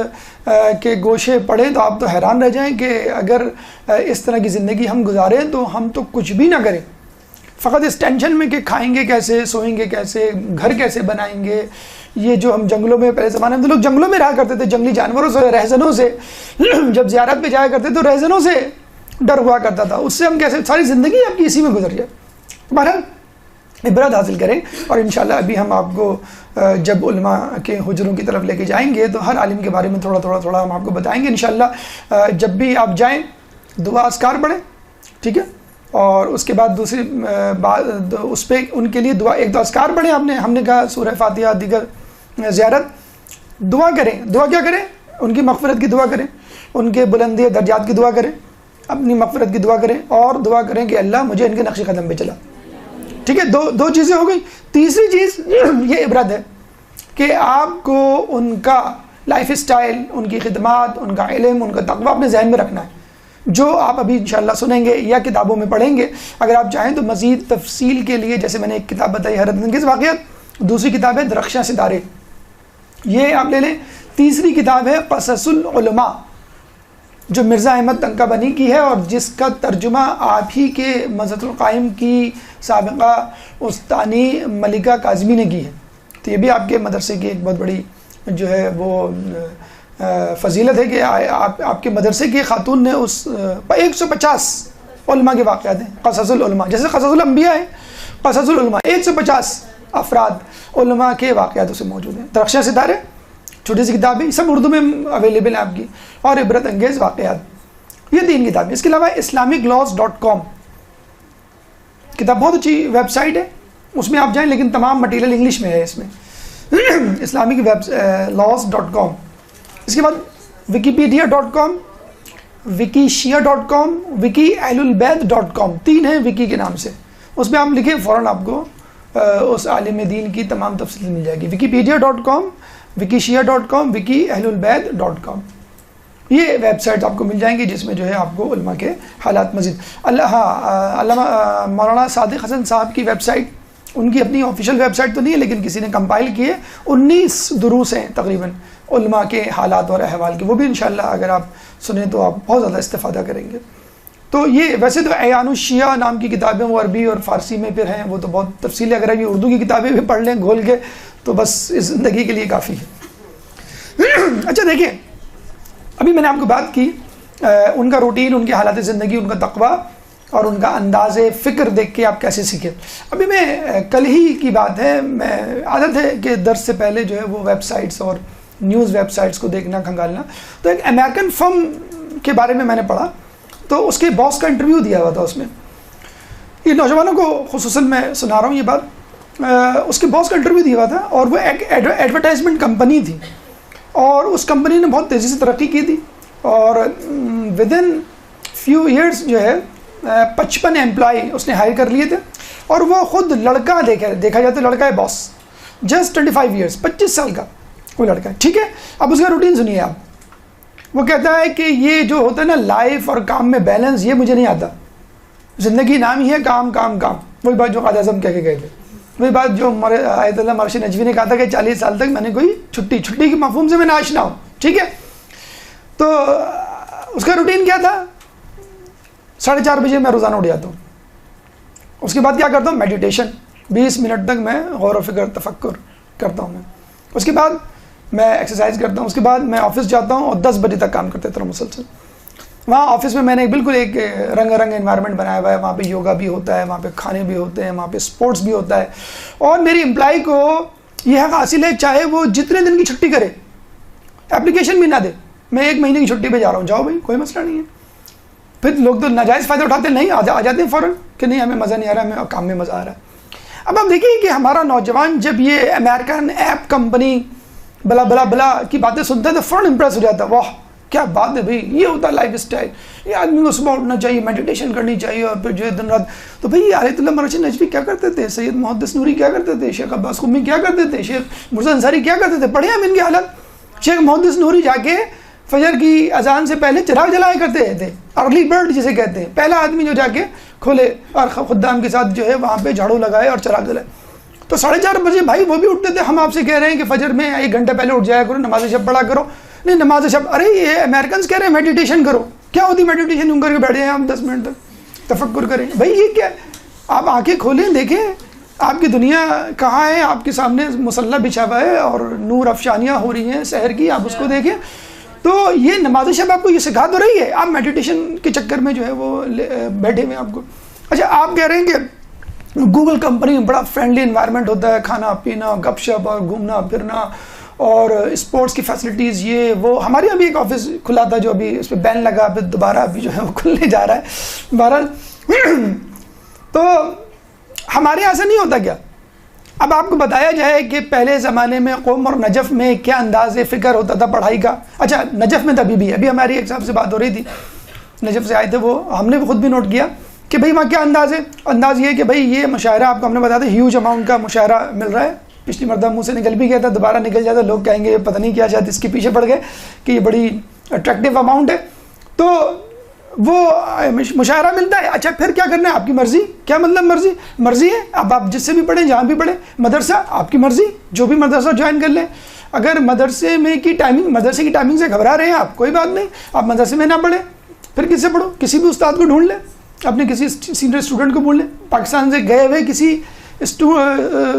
B: کے گوشے پڑھیں تو آپ تو حیران رہ جائیں کہ اگر اس طرح کی زندگی ہم گزاریں تو ہم تو کچھ بھی نہ کریں، فقط اس ٹینشن میں کہ کھائیں گے کیسے، سوئیں گے کیسے، گھر کیسے بنائیں گے. یہ جو ہم جنگلوں میں پہلے زمانے میں تو لوگ جنگلوں میں رہا کرتے تھے، جنگلی جانوروں سے، رہزنوں سے. جب زیارت پہ جایا کرتے تو رہزنوں سے ڈر ہوا کرتا تھا، اس سے ہم کیسے ساری زندگی آپ کی اسی میں گزر جائے. بہرحال عبرت حاصل کریں. اور انشاءاللہ ابھی ہم آپ کو جب علماء کے حجروں کی طرف لے کے جائیں گے تو ہر عالم کے بارے میں تھوڑا ہم آپ کو بتائیں گے انشاءاللہ. جب بھی آپ جائیں دعا اذکار پڑھیں، ٹھیک ہے، اور اس کے بعد دوسری بات اس پہ ان کے لیے دعا، ایک تو اذکار پڑھیں، ہم نے کہا سورہ فاتحہ، دیگر زیارت، دعا کریں. دعا کیا کریں؟ ان کی مغفرت کی دعا کریں، ان کے بلندی درجات کی دعا کریں، اپنی مغفرت کی دعا کریں، اور دعا کریں کہ اللہ مجھے ان کے نقش قدم پہ چلا. ٹھیک ہے، دو چیزیں ہو گئی. تیسری چیز یہ عبرت ہے کہ آپ کو ان کا لائف اسٹائل، ان کی خدمات، ان کا علم، ان کا تقویٰ اپنے ذہن میں رکھنا ہے، جو آپ ابھی انشاءاللہ سنیں گے یا کتابوں میں پڑھیں گے. اگر آپ چاہیں تو مزید تفصیل کے لیے، جیسے میں نے ایک کتاب بتائی حیرت انگیز واقعات، دوسری کتاب ہے درخشاں ستارے، یہ آپ لے لیں. تیسری کتاب ہے قصص العلماء، جو مرزا احمد تنکابنی کی ہے اور جس کا ترجمہ آپ ہی کے مزت القائم کی سابقہ استانی ملکہ کاظمی نے کی ہے. تو یہ بھی آپ کے مدرسے کی ایک بہت بڑی جو ہے وہ فضیلت ہے کہ آپ کے مدرسے کی خاتون نے اس 150 علماء کے واقعات ہیں، قصص العلماء، جیسے قصص الانبیاء ہے، قصص العلماء 150 افراد علماء کے واقعات اسے موجود ہیں. درخشاں ستارے چھوٹی سی کتاب ہے، سب اردو میں اویلیبل ہیں آپ کی، اور عبرت انگیز واقعات، یہ 3 کتابیں. اس کے علاوہ islamiclaws.com کتاب بہت اچھی ویب سائٹ ہے، اس میں آپ جائیں، لیکن تمام مٹیریل انگلش میں ہے اس میں. islamiclaws.com. اس کے بعد wikipedia.com، wikishia.com، wikiehlulbayt.com، 3 ہیں وکی کے نام سے. اس میں آپ لکھیں فوراً آپ کو اس عالم دین کی تمام تفصیل مل جائے گی. wikipedia.com، wikishia.com، wikiehlulbayt.com، یہ ویب سائٹ آپ کو مل جائیں گی جس میں جو ہے آپ کو علماء کے حالات مزید. علامہ مولانا صادق حسن صاحب کی ویب سائٹ، ان کی اپنی آفیشیل ویب سائٹ تو نہیں ہے لیکن کسی نے کمپائل کی ہے، 19 دروس ہیں تقریباً علماء کے حالات اور احوال کے، وہ بھی انشاءاللہ اگر آپ سنیں تو آپ بہت زیادہ استفادہ کریں گے. تو یہ ویسے تو اعیان الشیعہ نام کی کتابیں وہ عربی اور فارسی میں پھر ہیں، وہ تو بہت تفصیل ہے، اگر یہ اردو کی کتابیں بھی پڑھ لیں گھول کے تو بس اس زندگی کے لیے کافی ہے. اچھا دیکھیں، ابھی میں نے آپ کو بات کی ان کا روٹین، ان کے حالات زندگی، ان کا تقویٰ اور ان کا انداز فکر دیکھ کے آپ کیسے سیکھیں. ابھی میں کل ہی کی بات ہے، میں عادت ہے کہ درس سے پہلے جو ہے وہ ویب سائٹس اور نیوز ویب سائٹس کو دیکھنا کھنگالنا. تو ایک امریکن فرم کے بارے میں نے پڑھا، تو اس کے باس کا انٹرویو دیا ہوا تھا. اس میں یہ نوجوانوں کو خصوصاً میں سنا رہا ہوں یہ بات، اس کے باس کا انٹرویو دیا ہوا تھا، اور وہ ایک ایڈورٹائزمنٹ کمپنی تھی، اور اس کمپنی نے بہت تیزی سے ترقی کی تھی، اور ود ان فیو ایئرس جو ہے 55 امپلائی اس نے ہائر کر لیے تھے. اور وہ خود لڑکا دیکھا جاتا ہے، لڑکا ہے باس، جسٹ 25 ایئرس، 25 سال کا وہ لڑکا ہے. ٹھیک ہے، اب اس کا روٹین سنیے آپ. وہ کہتا ہے کہ یہ جو ہوتا ہے نا لائف اور کام میں بیلنس، یہ مجھے نہیں آتا. زندگی نام ہی ہے کام کام کام. وہی بات جو قائد اعظم کہہ کے گئے تھے، وہی بات جو آیت اللہ مرشد نجوی نے کہا تھا کہ 40 سال تک میں نے کوئی چھٹی کے مفہوم سے میں ناشنا ہوں. ٹھیک ہے، تو اس کا روٹین کیا تھا؟ 4:30 بجے میں روزانہ اٹھ جاتا ہوں. اس کے بعد کیا کرتا ہوں؟ میڈیٹیشن، 20 منٹ تک میں غور و فکر تفکر کرتا ہوں. اس کے بعد میں ایکسرسائز کرتا ہوں. اس کے بعد میں آفس جاتا ہوں اور 10 بجے تک کام کرتے رہتا ہوں مسلسل. وہاں آفس میں نے بالکل ایک رنگ انوائرمنٹ بنایا ہوا ہے. وہاں پہ یوگا بھی ہوتا ہے، وہاں پہ کھانے بھی ہوتے ہیں، وہاں پہ اسپورٹس بھی ہوتا ہے. اور میری امپلائی کو یہ حق حاصل ہے چاہے وہ جتنے دن کی چھٹی کرے، اپلیکیشن بھی نہ دے، میں 1 مہینے کی چھٹی پہ جا رہا ہوں، جاؤ بھائی، کوئی مسئلہ نہیں ہے. پھر لوگ تو ناجائز فائدہ اٹھاتے ہیں، نہیں آ جاتے ہیں فوراً کہ نہیں ہمیں مزہ نہیں آ رہا، ہمیں کام میں مزہ آ رہا ہے. اب آپ دیکھیے کہ ہمارا نوجوان جب یہ امریکن ایپ کمپنی بلا بلا بلا کی باتیں سنتا ہے تو فوراً امپریس ہو جاتا ہے, واہ کیا بات ہے بھائی, یہ ہوتا ہے لائف اسٹائل, یہ آدمی کو صبح اٹھنا چاہیے, میڈیٹیشن کرنی چاہیے, اور پھر جو ہے دن رات. تو بھائی آیت اللہ مراچی نجوی کیا کرتے تھے, سید محدث نوری کیا کرتے تھے, شیخ عباس قمی کیا کرتے تھے, شیخ مرزا انصاری کیا کرتے تھے, پڑھے ہم ان کی حالت. شیخ محدث نوری جا کے فجر کی اذان سے پہلے چراغ جلایا کرتے تھے, ارلی برڈ جسے کہتے ہیں, پہلا آدمی جو جا کے کھولے اور خدام کے ساتھ جو ہے وہاں پہ جھاڑو لگائے اور چراغ جلائے. تو 4:30 بجے بھائی وہ بھی اٹھتے تھے. ہم آپ سے کہہ رہے ہیں کہ فجر میں 1 گھنٹہ پہلے اٹھ جایا کرو, نماز شب پڑھا کرو. نہیں نماز شب, ارے یہ امریکنز کہہ رہے ہیں میڈیٹیشن کرو. کیا ہوتی میڈیٹیشن, یوں کر کے بیٹھے ہیں آپ 10 منٹ تک تفکر کریں. بھائی یہ کیا, آپ آنکھیں کھولیں دیکھیں آپ کی دنیا کہاں ہے, آپ کے سامنے مسلح بچھا ہوا ہے اور نور افشانیاں ہو رہی ہیں سحر کی, آپ اس کو دیکھیں. تو یہ نماز شب آپ کو یہ سکھا تو رہی ہے, آپ میڈیٹیشن کے چکر میں جو ہے وہ بیٹھے ہوئے آپ کو. اچھا آپ کہہ رہے ہیں کہ گوگل کمپنی میں بڑا فرینڈلی انوائرمنٹ ہوتا ہے, کھانا پینا گپ شپ اور گھومنا پھرنا اور اسپورٹس کی فیسلٹیز یہ وہ. ہمارے یہاں بھی ایک آفس کھلا تھا جو ابھی اس پہ بین لگا, پھر دوبارہ ابھی جو ہے وہ کھلنے جا رہا ہے. بہرحال تو ہمارے یہاں ایسا نہیں ہوتا کیا. اب آپ کو بتایا جائے کہ پہلے زمانے میں قم اور نجف میں کیا انداز فکر ہوتا تھا پڑھائی کا. اچھا نجف میں تو ابھی ہماری ایک صاحب سے بات ہو رہی تھی, نجف سے آئے تھے وہ, ہم نے خود بھی نوٹ کیا کہ بھئی وہاں کیا انداز ہے. انداز یہ ہے کہ بھئی یہ مشاعرہ آپ کو ہم نے بتایا تھا ہیوج اماؤنٹ کا مشاعرہ مل رہا ہے. پچھلی مرتبہ منہ سے نکل بھی گیا تھا, دوبارہ نکل جاتا, لوگ کہیں گے پتہ نہیں کیا, شاید اس کے پیچھے پڑ گئے کہ یہ بڑی اٹریکٹیو اماؤنٹ ہے. تو وہ مشاعرہ ملتا ہے. اچھا پھر کیا کرنا ہے, آپ کی مرضی. کیا مطلب مرضی ہے, اب آپ جس سے بھی پڑھیں, جہاں بھی پڑھیں. مدرسہ آپ کی مرضی, جو بھی مدرسہ جوائن کر لیں. اگر مدرسے کی ٹائمنگ سے گھبرا رہے ہیں آپ, کوئی بات نہیں, آپ مدرسے میں نہ پڑھیں, پھر کس سے پڑھو, کسی بھی استاد کو ڈھونڈ لیں, اپنے کسی سینئر اسٹوڈنٹ کو ڈھونڈ لیں, پاکستان سے گئے ہوئے کسی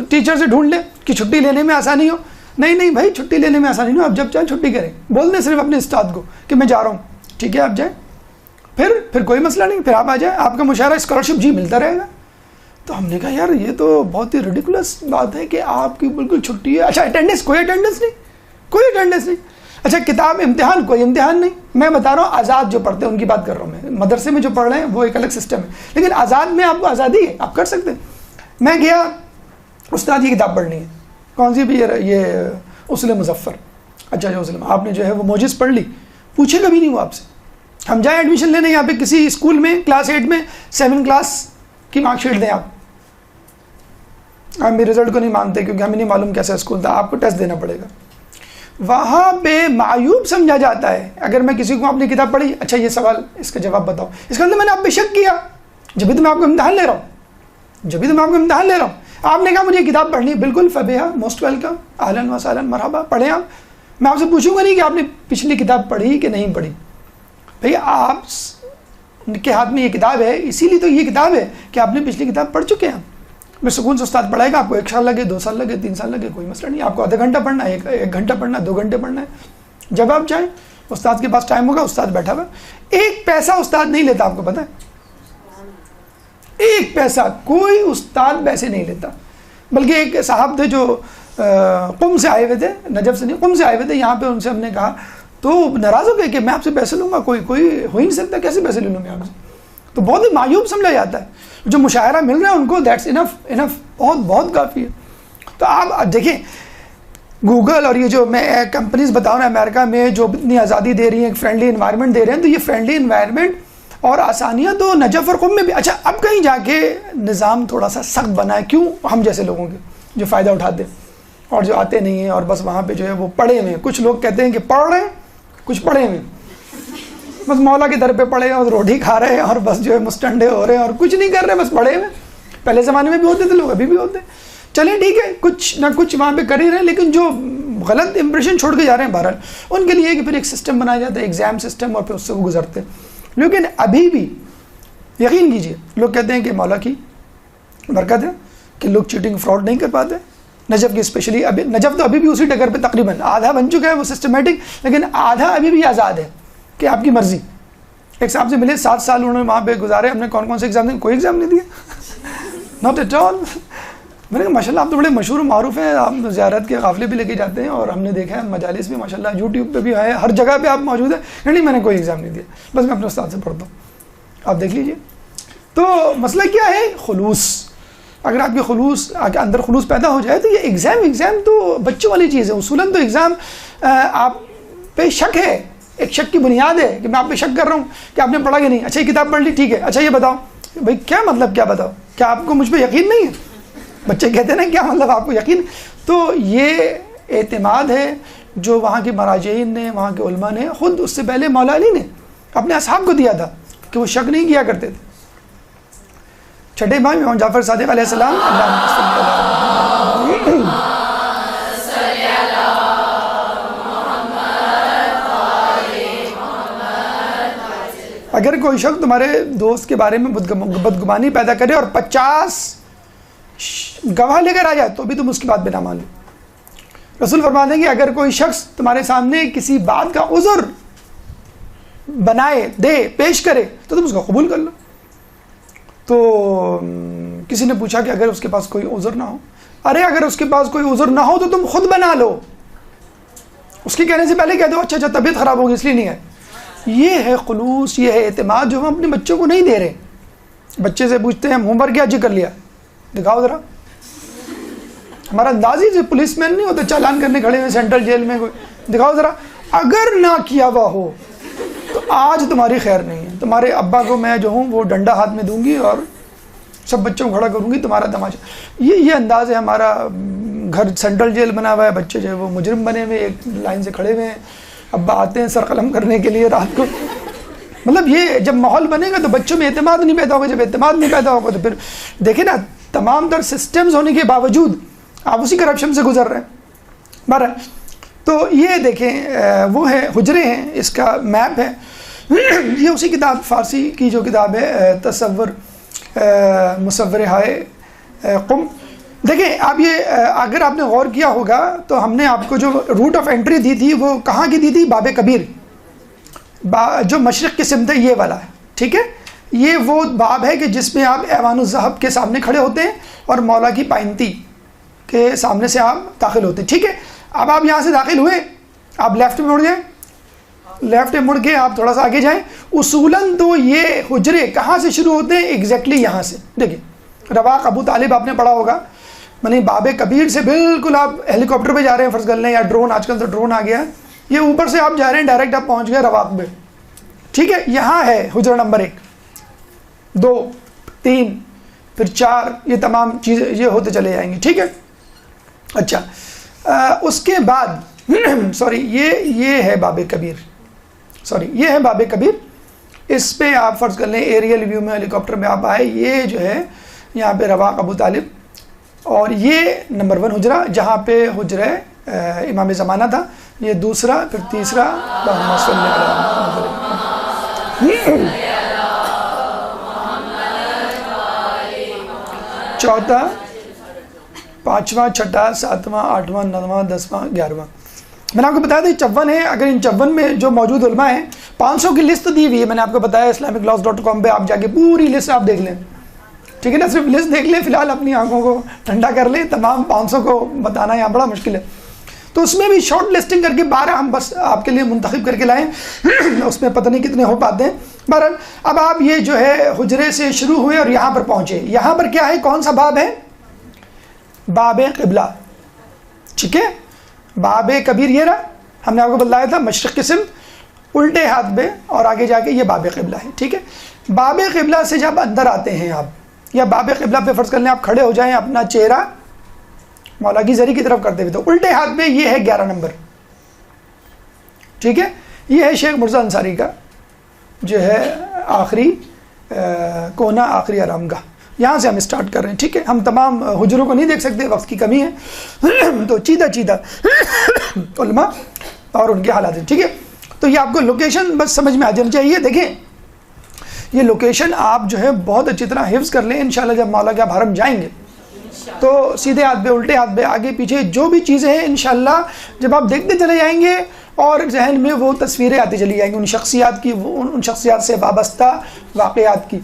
B: ٹیچر سے ڈھونڈ لیں کہ چھٹی لینے میں آسانی ہو. نہیں بھائی چھٹی لینے میں آسانی نہیں ہو, آپ جب چاہیں چھٹی کریں, بول دیں صرف اپنے استاد کو کہ میں جا رہا ہوں, ٹھیک ہے آپ جائیں, پھر کوئی مسئلہ نہیں, پھر آپ آ جائیں, آپ کا مشاعرہ اسکالرشپ جی ملتا رہے گا. تو ہم نے کہا یار یہ تو بہت ہی ریڈیکولس بات ہے کہ آپ کی بالکل چھٹی ہے. اچھا اٹینڈنس, کوئی اٹینڈنس نہیں. اچھا کتاب امتحان, کوئی امتحان نہیں. میں بتا رہا ہوں آزاد جو پڑھتے ہیں ان کی بات کر رہا ہوں, میں مدرسے میں جو پڑھ رہے ہیں وہ ایک الگ سسٹم ہے, لیکن آزاد میں آپ کو آزادی ہے, آپ کر سکتے ہیں. میں گیا, استاد یہ کتاب پڑھنی ہے, کون سی بھی, یہ اصول مظفر. اچھا جو اصول, آپ نے جو ہے وہ موجز پڑھ لی, پوچھے کبھی نہیں وہ آپ سے. ہم جائیں ایڈمیشن لینے یہاں پہ کسی اسکول میں, کلاس 8 میں 7 کلاس کی مارک شیٹ دیں آپ میرے رزلٹ کو نہیں مانتے کیونکہ ہمیں نہیں معلوم کیسا اسکول تھا, آپ کو ٹیسٹ دینا پڑے گا. وہاں پہ معیوب سمجھا جاتا ہے اگر میں کسی کو اپنی کتاب پڑھی, اچھا یہ سوال اس کا جواب بتاؤ, اس کا مطلب میں نے آپ پہ شک کیا, جبھی تو میں آپ کو امتحان لے رہا ہوں, آپ نے کہا مجھے کتاب پڑھنی ہے, بالکل فبیہا, موسٹ ویلکم, اہلاً و سہلاً, مرحبا, پڑھیں آپ. میں آپ سے پوچھوں گا نہیں کہ آپ نے پچھلی کتاب پڑھی کہ نہیں پڑھی. بھئی آپ کے ہاتھ میں یہ کتاب ہے, اسی لیے تو یہ کتاب ہے کہ آپ نے پچھلی کتاب پڑھ چکے ہیں. میں سکون سے استاد پڑھائے گا, آپ کو 1 سال لگے, 2 سال لگے, 3 سال لگے, کوئی مسئلہ نہیں. آپ کو آدھا گھنٹہ پڑھنا ہے, 1 گھنٹہ پڑھنا ہے, 2 گھنٹے پڑھنا ہے, جب آپ چاہیں. استاد کے پاس ٹائم ہوگا, استاد بیٹھا ہوا, 1 پیسہ استاد نہیں لیتا, آپ کو پتہ ہے, 1 پیسہ کوئی استاد پیسے نہیں لیتا. بلکہ ایک صاحب تھے جو قم سے آئے ہوئے تھے, نجف سے نہیں, قم سے آئے ہوئے تھے یہاں پہ, ان سے ہم نے کہا تو ناراض ہو گئے کہ میں آپ سے پیسے لوں گا, کوئی ہو ہی نہیں سکتا, کیسے پیسے لے لوں میں آپ سے. تو بہت ہی معیوب سمجھا جاتا ہے. جو مشاعرہ مل رہا ہے ان کو دیٹس انف, بہت کافی ہے. تو آپ دیکھیں گوگل اور یہ جو میں کمپنیز بتاؤں نا امریکہ میں جو اتنی آزادی دے رہی ہیں, ایک فرینڈلی انوائرمنٹ دے رہے ہیں, تو یہ فرینڈلی انوائرمنٹ اور آسانیاں تو نجف اور قم میں بھی. اچھا اب کہیں جا کے نظام تھوڑا سا سخت بنا ہے, کیوں, ہم جیسے لوگوں کے جو فائدہ اٹھاتے ہیں اور جو آتے نہیں ہیں اور بس وہاں پہ جو ہے وہ پڑھے ہوئے ہیں. کچھ لوگ کہتے ہیں کہ پڑھ رہے ہیں, کچھ پڑھے ہوئے ہیں, بس مولا کے در پہ پڑے ہیں اور روٹی کھا رہے ہیں اور بس جو ہے مستنڈے ہو رہے ہیں اور کچھ نہیں کر رہے, بس پڑھے ہوئے. پہلے زمانے میں بھی ہوتے تھے لوگ, ابھی بھی ہوتے ہیں. چلیں ٹھیک ہے, کچھ نہ کچھ وہاں پہ کر ہی رہے ہیں, لیکن جو غلط امپریشن چھوڑ کے جا رہے ہیں بہرحال ان کے لیے کہ پھر ایک سسٹم بنایا جاتا ہے, ایگزام سسٹم, اور پھر اس سے وہ گزرتے ہیں. لیکن ابھی بھی یقین کیجئے لوگ کہتے ہیں کہ مولا کی برکت ہے کہ لوگ چیٹنگ فراڈ نہیں کر پاتے. نجف کی اسپیشلی, ابھی نجف تو ابھی بھی اسی ٹکر پہ تقریباً آدھا بن چکا ہے وہ سسٹمیٹک, لیکن آدھا ابھی بھی آزاد ہے کہ آپ کی مرضی. ایک صاحب سے ملے, 7 سال انہوں نے وہاں پہ گزارے, ہم نے کون سے ایگزام دیے, کوئی ایگزام نہیں دیا, ناٹ ایٹ آل. میں نے کہا ماشاء اللہ آپ تو بڑے مشہور و معروف ہیں, آپ زیارت کے قافلے بھی لے کے جاتے ہیں اور ہم نے دیکھا ہے مجالس بھی ماشاء اللہ یوٹیوب پہ بھی ہے, ہر جگہ پہ آپ موجود ہیں. نہیں میں نے کوئی ایگزام نہیں دیا, بس میں اپنے استاد سے پڑھتا ہوں, آپ دیکھ لیجئے. تو مسئلہ کیا ہے, خلوص. اگر آپ کے خلوص اندر خلوص پیدا ہو جائے تو یہ ایگزام تو بچوں والی چیز ہے. اصولاً تو ایگزام آپ پہ شک ہے, ایک شک کی بنیاد ہے کہ میں آپ پہ شک کر رہا ہوں کہ آپ نے پڑھا کہ نہیں. اچھا یہ کتاب پڑھ لی, ٹھیک ہے, اچھا یہ بتاؤ بھائی کیا مطلب, کیا بتاؤ, کیا آپ کو مجھ پہ یقین نہیں ہے؟ بچے کہتے ہیں نا کیا مطلب آپ کو یقین. تو یہ اعتماد ہے جو وہاں کے مراجعین نے, وہاں کے علماء نے, خود اس سے پہلے مولا علی نے اپنے اصحاب کو دیا تھا کہ وہ شک نہیں کیا کرتے تھے. چھٹے امام امام جعفر صادق علیہ السلام, اگر کوئی شخص تمہارے دوست کے بارے میں بدگمانی پیدا کرے اور 50 گواہ لے کر آ جائے تو بھی تم اس کی بات پہ نہ مان لو. رسول فرماتے ہیں کہ اگر کوئی شخص تمہارے سامنے کسی بات کا عذر بنائے, دے, پیش کرے تو تم اس کو قبول کر لو. تو کسی نے پوچھا کہ اگر اس کے پاس کوئی عذر نہ ہو, ارے اگر اس کے پاس کوئی عذر نہ ہو تو تم خود بنا لو, اس کے کہنے سے پہلے کہہ دو اچھا طبیعت خراب ہوگی اس لیے نہیں ہے. یہ ہے خلوص, یہ ہے اعتماد جو ہم اپنے بچوں کو نہیں دے رہے. بچے سے پوچھتے ہیں منہ پر کیا جی کر لیا, دکھاؤ ذرا. ہمارا انداز ہی پولیس مین نہیں ہوتا چالان کرنے کھڑے ہوئے سینٹرل جیل میں, کوئی دکھاؤ ذرا. اگر نہ کیا ہوا ہو تو آج تمہاری خیر نہیں ہے. تمہارے ابا کو میں جو ہوں وہ ڈنڈا ہاتھ میں دوں گی اور سب بچوں کو کھڑا کروں گی, تمہارا تماشا. یہ انداز ہے ہمارا. گھر سینٹرل جیل بنا ہوا ہے, بچے جو ہے وہ مجرم بنے ہوئے ایک لائن سے کھڑے ہوئے ہیں, ابا آتے ہیں سر قلم کرنے کے لیے رات کو. مطلب یہ جب ماحول بنے گا تو بچوں میں اعتماد نہیں پیدا ہوگا, جب اعتماد نہیں پیدا ہوگا تو پھر دیکھیں نا تمام تر سسٹمز ہونے کے باوجود آپ اسی کرپشن سے گزر رہے ہیں. بہرحال تو یہ دیکھیں وہ ہے حجرے ہیں, اس کا میپ ہے. یہ اسی کتاب فارسی کی جو کتاب ہے تصور مصور ہائے قم. دیکھیں آپ یہ اگر آپ نے غور کیا ہوگا تو ہم نے آپ کو جو روٹ آف انٹری دی تھی وہ کہاں کی دی تھی, باب کبیر, جو مشرق کی سمت ہے یہ والا ہے, ٹھیک ہے. یہ وہ باب ہے کہ جس میں آپ ایوان الذہب کے سامنے کھڑے ہوتے ہیں اور مولا کی پائنتی کے سامنے سے آپ داخل ہوتے ہیں, ٹھیک ہے. اب آپ یہاں سے داخل ہوئے, آپ لیفٹ میں مڑ جائیں, لیفٹ میں مڑ کے آپ تھوڑا سا آگے جائیں. اصولاً تو یہ حجرے کہاں سے شروع ہوتے ہیں, ایگزیکٹلی یہاں سے. دیکھیں رواق ابو طالب آپ نے پڑھا ہوگا, یعنی باب کبیر سے بالکل آپ ہیلی کاپٹر پہ جا رہے ہیں فرض کر لیں, یا ڈرون, آج کل تو ڈرون آ گیا ہے, یہ اوپر سے آپ جا رہے ہیں ڈائریکٹ آپ پہنچ گئے رواق میں, ٹھیک ہے. یہاں ہے حجرہ نمبر 1, 2, 3, پھر 4, یہ تمام چیزیں یہ ہوتے چلے جائیں گے, ٹھیک ہے. اچھا اس کے بعد سوری یہ ہے باب کبیر, یہ ہے باب کبیر. اس پہ آپ فرض کر لیں ایریل ویو میں ہیلی کاپٹر میں آپ آئے, یہ جو ہے یہاں پہ رواق ابو طالب, اور یہ نمبر 1 حجرہ جہاں پہ حجرہ امام زمانہ تھا, یہ دوسرا, پھر تیسرا, چوتھا, 5واں, 6واں, 7واں, 8واں, 9واں, 10واں, 11واں. میں نے آپ کو بتایا تھا 54 ہے. اگر ان 54 میں جو موجود علماء ہیں, 500 کی لسٹ دی ہوئی ہے, میں نے آپ کو بتایا islamiclaws.com پہ آپ جا کے پوری لسٹ آپ دیکھ لیں, ٹھیک ہے نا. صرف لسٹ دیکھ لیں, فی الحال اپنی آنکھوں کو ٹھنڈا کر لیں. تمام 500 کو بتانا یہاں بڑا مشکل ہے. تو اس میں بھی شارٹ لسٹنگ کر کے 12 ہم بس آپ کے لیے منتخب کر کے لائیں. اس میں پتہ نہیں کتنے ہو پاتے ہیں. بہرحال اب آپ یہ جو ہے حجرے سے شروع ہوئے اور یہاں پر پہنچے. یہاں پر کیا ہے, کون سا باب ہے, باب قبلہ, ٹھیک ہے. باب کبیر یہ رہا, ہم نے آپ کو بتلایا تھا مشرق کی سمت الٹے ہاتھ پہ, اور آگے جا کے یہ باب قبلہ ہے, ٹھیک ہے. باب قبلہ سے جب اندر آتے ہیں آپ, یا باب قبلہ پہ فرض کر لیں آپ کھڑے ہو جائیں اپنا چہرہ مولا کی زری کی طرف کرتے ہوئے, تو الٹے ہاتھ پہ یہ ہے 11 نمبر, ٹھیک ہے. یہ ہے شیخ مرزا انصاری کا جو ہے آخری کونا, آخری آرام گاہ. یہاں سے ہم اسٹارٹ کر رہے ہیں, ٹھیک ہے. ہم تمام حجروں کو نہیں دیکھ سکتے, وقت کی کمی ہے, تو چیدہ علماء اور ان کے حالات ہیں, ٹھیک ہے. تو یہ آپ کو لوکیشن بس سمجھ میں آ جانی چاہیے. دیکھیں یہ لوکیشن آپ جو ہے بہت اچھی طرح حفظ کر لیں. انشاءاللہ جب مولا کے آپ حرم جائیں گے تو سیدھے ہاتھ پہ, الٹے ہاتھ پہ, آگے پیچھے جو بھی چیزیں ہیں انشاءاللہ جب آپ دیکھتے چلے جائیں گے اور ذہن میں وہ تصویریں آتی چلی جائیں گی ان شخصیات کی, ان شخصیات سے وابستہ واقعات کی,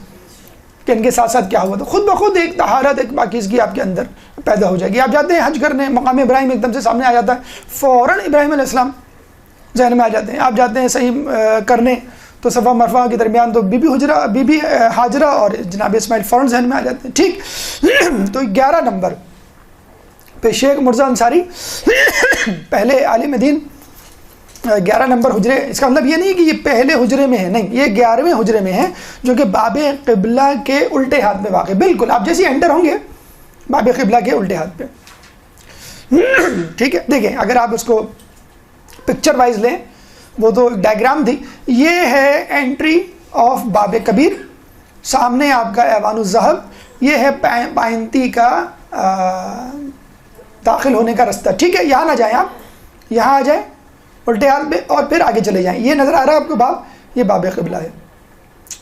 B: کہ ان کے ساتھ ساتھ کیا ہوا. تو خود بخود ایک طہارت, ایک پاکیزگی آپ کے اندر پیدا ہو جائے گی. آپ جاتے ہیں حج کرنے, مقام ابراہیم ایک دم سے سامنے آ جاتا ہے, فوراً ابراہیم علیہ السلام ذہن میں آ جاتے ہیں. آپ جاتے ہیں صحیح کرنے تو صفا مرفا کے درمیان تو بی بی ہاجرہ اور جناب اسماعیل فوراً ذہن میں آ جاتے ہیں. ٹھیک. تو 11 نمبر پہ شیخ مرزا انصاری پہلے عالم دین 11 نمبر حجرے. اس کا مطلب یہ نہیں کہ یہ پہلے حجرے میں ہے, نہیں, یہ 11ویں حجرے میں ہے جو کہ باب قبلہ کے الٹے ہاتھ میں واقع. بالکل آپ جیسے انٹر ہوں گے باب قبلہ کے الٹے ہاتھ پہ. ٹھیک ہے. دیکھیں اگر آپ اس کو پکچر وائز لیں, وہ تو ڈائیگرام تھی, یہ ہے انٹری آف باب کبیر, سامنے آپ کا ایوان الذہب, یہ ہے پائنتی کا داخل ہونے کا رستہ. ٹھیک ہے. یہاں نہ جائیں آپ, یہاں آ جائیں الٹے ہاتھ پہ اور پھر آگے چلے جائیں. یہ نظر آ رہا ہے آپ کو باب, یہ باب قبلہ ہے.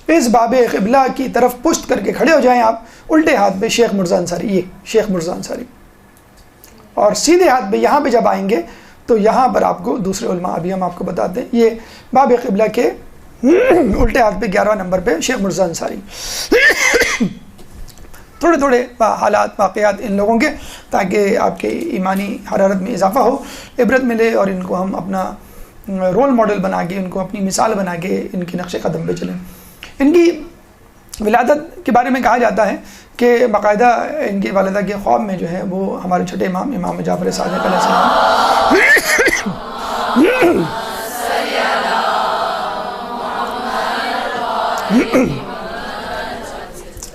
B: اس باب قبلہ کی طرف پشت کر کے کھڑے ہو جائیں آپ, الٹے ہاتھ پہ شیخ مرزا انصاری, یہ شیخ مرزا انصاری, اور سیدھے ہاتھ پہ یہاں پہ جب آئیں گے تو یہاں پر آپ کو دوسرے علماء ابھی ہم آپ کو بتاتے ہیں, یہ باب قبلہ کے الٹے ہاتھ پہ 11 نمبر پہ شیخ مرزا انصاری. تھوڑے تھوڑے حالات واقعات ان لوگوں کے, تاکہ آپ کے ایمانی حرارت میں اضافہ ہو, عبرت ملے, اور ان کو ہم اپنا رول ماڈل بنا کے, ان کو اپنی مثال بنا کے ان کی نقش قدم پہ چلیں. ان کی ولادت کے بارے میں کہا جاتا ہے کہ باقاعدہ ان کی والدہ کے خواب میں جو ہے وہ ہمارے چھٹے امام امام جعفر صادق علیہ السلام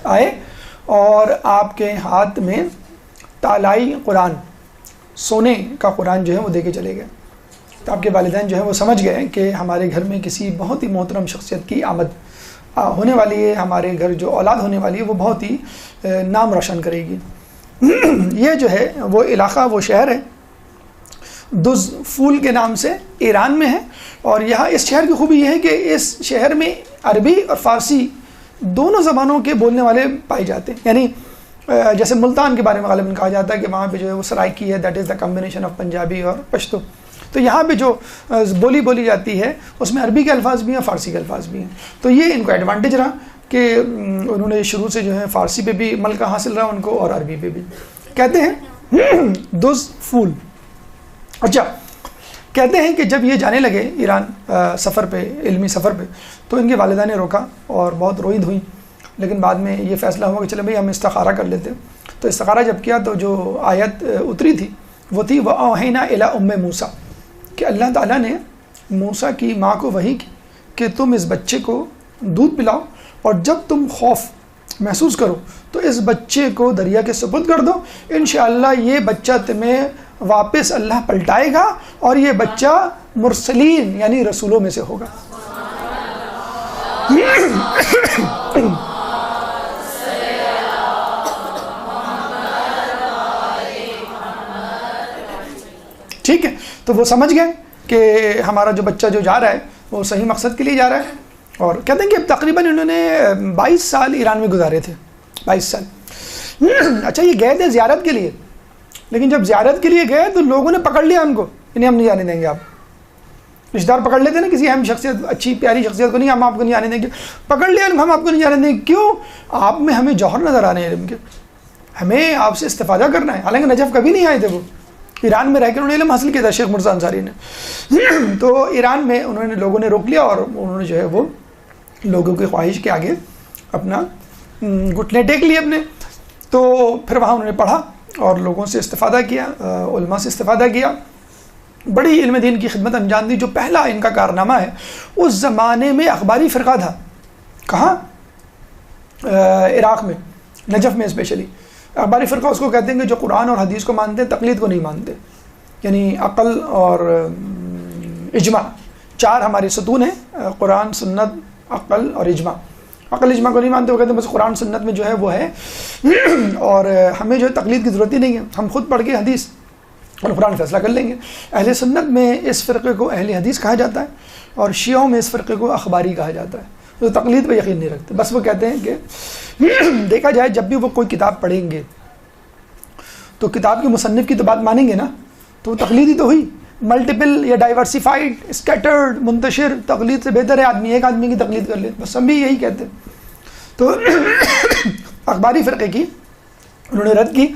B: آئے اور آپ کے ہاتھ میں تالائی قرآن, سونے کا قرآن جو ہے وہ دے کے چلے گئے. تو آپ کے والدین جو ہے وہ سمجھ گئے کہ ہمارے گھر میں کسی بہت ہی محترم شخصیت کی آمد ہونے والی ہے, ہمارے گھر جو اولاد ہونے والی ہے وہ بہت ہی نام روشن کرے گی. یہ جو ہے وہ علاقہ, وہ شہر ہے دز پھول کے نام سے, ایران میں ہے. اور یہاں اس شہر کی خوبی یہ ہے کہ اس شہر میں عربی اور فارسی دونوں زبانوں کے بولنے والے پائے جاتے ہیں. یعنی جیسے ملتان کے بارے میں غالباً کہا جاتا ہے کہ وہاں پہ جو ہے وہ سرائکی ہے, that is the combination of Punjabi اور پشتو. تو یہاں پہ جو بولی جاتی ہے اس میں عربی کے الفاظ بھی ہیں, فارسی کے الفاظ بھی ہیں. تو یہ ان کو ایڈوانٹیج رہا کہ انہوں نے شروع سے جو ہے فارسی پہ بھی ملکہ حاصل رہا ان کو, اور عربی پہ بھی. کہتے ہیں دز پھول. اچھا, کہتے ہیں کہ جب یہ جانے لگے ایران سفر پہ, علمی سفر پہ, تو ان کے والدہ نے روکا اور بہت روئید ہوئی. لیکن بعد میں یہ فیصلہ ہوا کہ چلے بھائی ہم استخارہ کر لیتے. تو استخارہ جب کیا تو جو آیت اتری تھی وہ تھی وَأَوْحَيْنَا إِلَىٰ أُمِّ مُوسَىٰ, کہ اللہ تعالیٰ نے موسیٰ کی ماں کو وحی کی کہ تم اس بچے کو دودھ پلاؤ, اور جب تم خوف محسوس کرو تو اس بچے کو دریا کے سپرد کر دو, انشاءاللہ یہ بچہ تمہیں واپس اللہ پلٹائے گا, اور یہ بچہ مرسلین یعنی رسولوں میں سے ہوگا. ٹھیک ہے. تو وہ سمجھ گئے کہ ہمارا جو بچہ جو جا رہا ہے وہ صحیح مقصد کے لیے جا رہا ہے. اور کہتے ہیں کہ تقریباً انہوں نے 22 سال ایران میں گزارے تھے, 22 سال. اچھا, یہ گئے تھے زیارت کے لیے, لیکن جب زیارت کے لیے گئے تو لوگوں نے پکڑ لیا ان کو, انہیں ہم نہیں جانے دیں گے. آپ رشتہ دار پکڑ لیتے نا کسی اہم شخصیت, اچھی پیاری شخصیت کو, نہیں ہم آپ کو نہیں آنے دیں گے. پکڑ لیا ہم آپ کو نہیں جانے دیں گے. کیوں؟ آپ میں ہمیں جوہر نظر آنے ہیں علم کے, ہمیں آپ سے استفادہ کرنا ہے. حالانکہ نجف کبھی نہیں آئے تھے, وہ ایران میں رہ کر انہوں نے علم حاصل کیا تھا شیخ مرزا انصاری نے. تو ایران میں انہوں نے لوگوں نے روک لیا, اور انہوں نے جو ہے وہ لوگوں کی خواہش کے آگے اپنا گھٹنے ٹیک لیے اپنے. تو پھر وہاں انہوں نے پڑھا اور لوگوں سے استفادہ کیا, علماء سے استفادہ کیا, بڑی علم دین کی خدمت انجام دی. جو پہلا ان کا کارنامہ ہے, اس زمانے میں اخباری فرقہ تھا. کہاں؟ عراق میں, نجف میں اسپیشلی. اخباری فرقہ اس کو کہتے ہیں کہ جو قرآن اور حدیث کو مانتے ہیں, تقلید کو نہیں مانتے. یعنی عقل اور اجماع, 4 ہمارے ستون ہیں, قرآن, سنت, عقل اور اجماع. عقل اجماع کو نہیں مانتے, وہ کہتے ہیں بس قرآن سنت میں جو ہے وہ ہے, اور ہمیں جو ہے تقلید کی ضرورت ہی نہیں ہے, ہم خود پڑھ کے حدیث اور قرآن فیصلہ کر لیں گے. اہل سنت میں اس فرقے کو اہل حدیث کہا جاتا ہے, اور شیعوں میں اس فرقے کو اخباری کہا جاتا ہے. تو تقلید پہ یقین نہیں رکھتے. بس وہ کہتے ہیں کہ دیکھا جائے جب بھی وہ کوئی کتاب پڑھیں گے تو کتاب کے مصنف کی تو بات مانیں گے نا, تو وہ تقلید ہی تو ہوئی. ملٹیپل یا ڈائیورسیفائڈ, اسکیٹرڈ, منتشر تقلید سے بہتر ہے آدمی ایک آدمی کی تقلید کر لے. بس ہم بھی یہی کہتے ہیں. تو اخباری فرقے کی انہوں نے رد کی.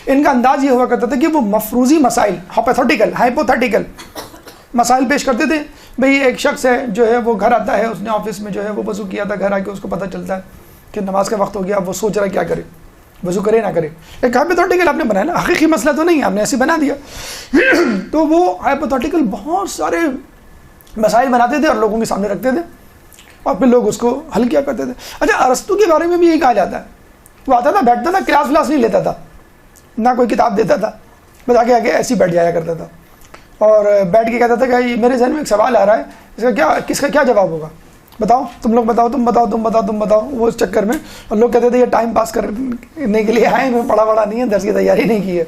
B: ان کا انداز یہ ہوا کرتا تھا کہ وہ مفروضی مسائل, ہائپوتھیٹیکل مسائل پیش کرتے تھے, بھئی ایک شخص ہے جو ہے وہ گھر آتا ہے, اس نے آفس میں جو ہے وہ وضو کیا تھا, گھر آ کے اس کو پتہ چلتا ہے کہ نماز کا وقت ہو گیا, اب وہ سوچ رہا ہے کیا کرے, وضو کرے نہ کرے. ایک ہائپوتھیٹیکل آپ نے بنایا نا, حقیقی مسئلہ تو نہیں, آپ نے ایسے بنا دیا. تو وہ ہائپوتھیٹیکل بہت سارے مسائل بناتے تھے اور لوگوں کے سامنے رکھتے تھے اور پھر لوگ اس کو حل کیا کرتے تھے. اچھا, ارسطو کے بارے میں بھی یہی کہا جاتا ہے, وہ آتا تھا, بیٹھتا تھا, کلاس ولاس نہیں لیتا تھا, نہ کوئی کتاب دیتا تھا, بس آگے آگے ایسے ہی بیٹھ جایا کرتا تھا اور بیٹھ کے کہتا تھا کہ میرے ذہن میں ایک سوال آ رہا ہے, اس کا کیا, کس کا کیا جواب ہوگا, بتاؤ تم لوگ, بتاؤ تم بتاؤ, تم بتاؤ, تم بتاؤ. وہ اس چکر میں, اور لوگ کہتے تھے یہ ٹائم پاس کرنے کے لیے آئے, میں پڑھا پڑھا نہیں ہے, درس کی تیاری نہیں کی ہے.